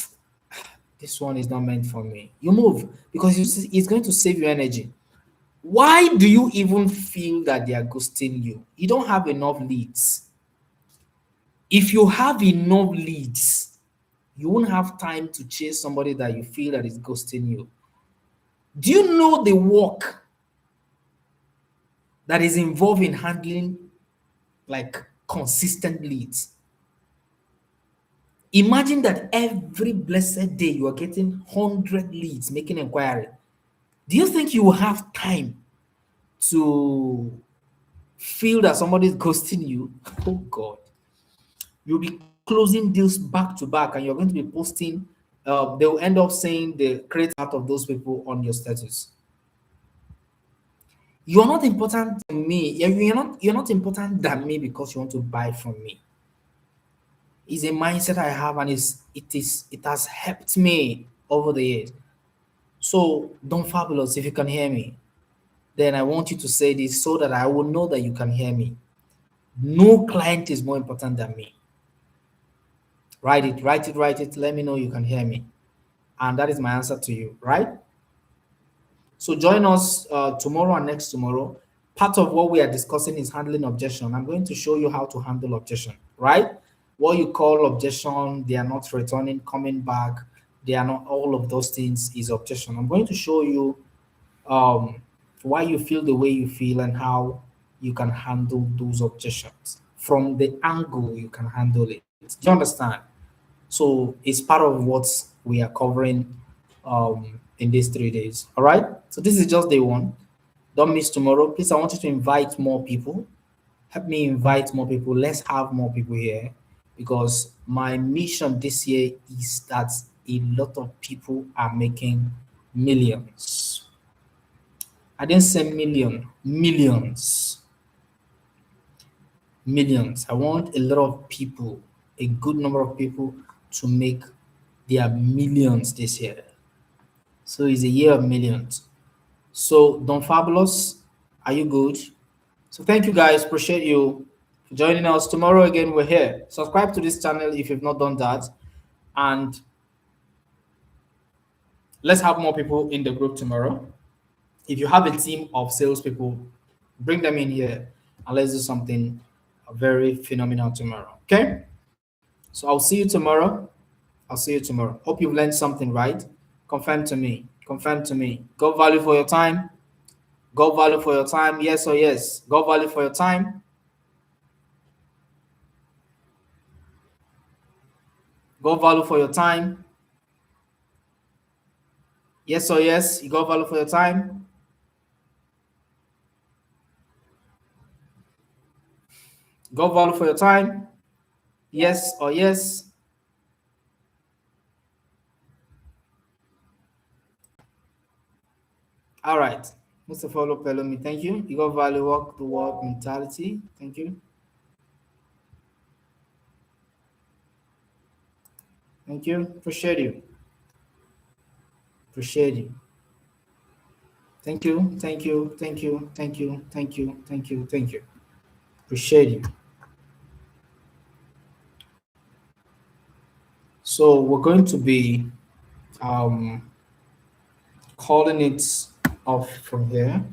this one is not meant for me, you move, because it's going to save you energy. Why do you even feel that they are ghosting you? You don't have enough leads. If you have enough leads, you won't have time to chase somebody that you feel that is ghosting you. Do you know the work that is involved in handling like consistent leads? Imagine that every blessed day you are getting 100 leads making inquiry. Do you think you will have time to feel that somebody is ghosting you? Oh God. You'll be closing deals back to back, and you're going to be posting. They'll end up saying the create out of those people on your status. You're not important to me. You're not important than me because you want to buy from me. It's a mindset I have, and it has helped me over the years. So don't fabulous, if you can hear me, then I want you to say this so that I will know that you can hear me. No client is more important than me. Write it. Let me know you can hear me. And that is my answer to you, right? So join us tomorrow and next tomorrow. Part of what we are discussing is handling objection. I'm going to show you how to handle objection, right? What you call objection, they are not returning, coming back, they are not, all of those things is objection. I'm going to show you why you feel the way you feel and how you can handle those objections from the angle you can handle it. Do you understand? So it's part of what we are covering in these 3 days. All right. So this is just day one. Don't miss tomorrow. Please, I want you to invite more people. Help me invite more people. Let's have more people here, because my mission this year is that a lot of people are making millions. I didn't say million, millions. Millions. I want a lot of people, a good number of people, to make their millions this year. So it's a year of millions. So Don Fabulous, are you good? So thank you guys. Appreciate you for joining us. Tomorrow again, we're here. Subscribe to this channel if you've not done that. And let's have more people in the group tomorrow. If you have a team of salespeople, bring them in here and let's do something very phenomenal tomorrow. Okay? So I'll see you tomorrow. I'll see you tomorrow. Hope you've learned something, right? Confirm to me. Confirm to me. Got value for your time? Got value for your time? Yes or yes? Got value for your time? Got value for your time? Yes or yes? You got value for your time? Got value for your time? Yes or yes? All right. Mr. Follow Pelomi, thank you. You got value, work the work mentality. Thank you. Thank you. Appreciate you. Appreciate you. Thank you. Thank you. Thank you. Thank you. Thank you. Thank you. Thank you. Appreciate you. So we're going to be calling it off from here.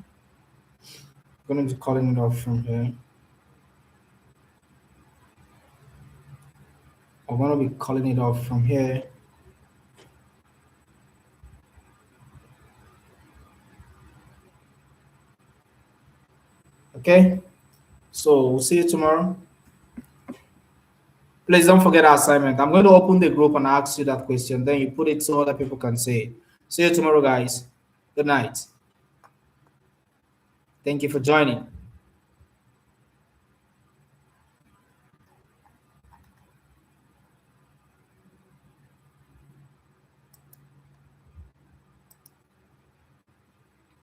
We're going to be calling it off from here. I'm going to be calling it off from here. Okay, so we'll see you tomorrow. Please don't forget our assignment. I'm going to open the group and ask you that question. Then you put it so other people can say it. See you tomorrow, guys. Good night. Thank you for joining.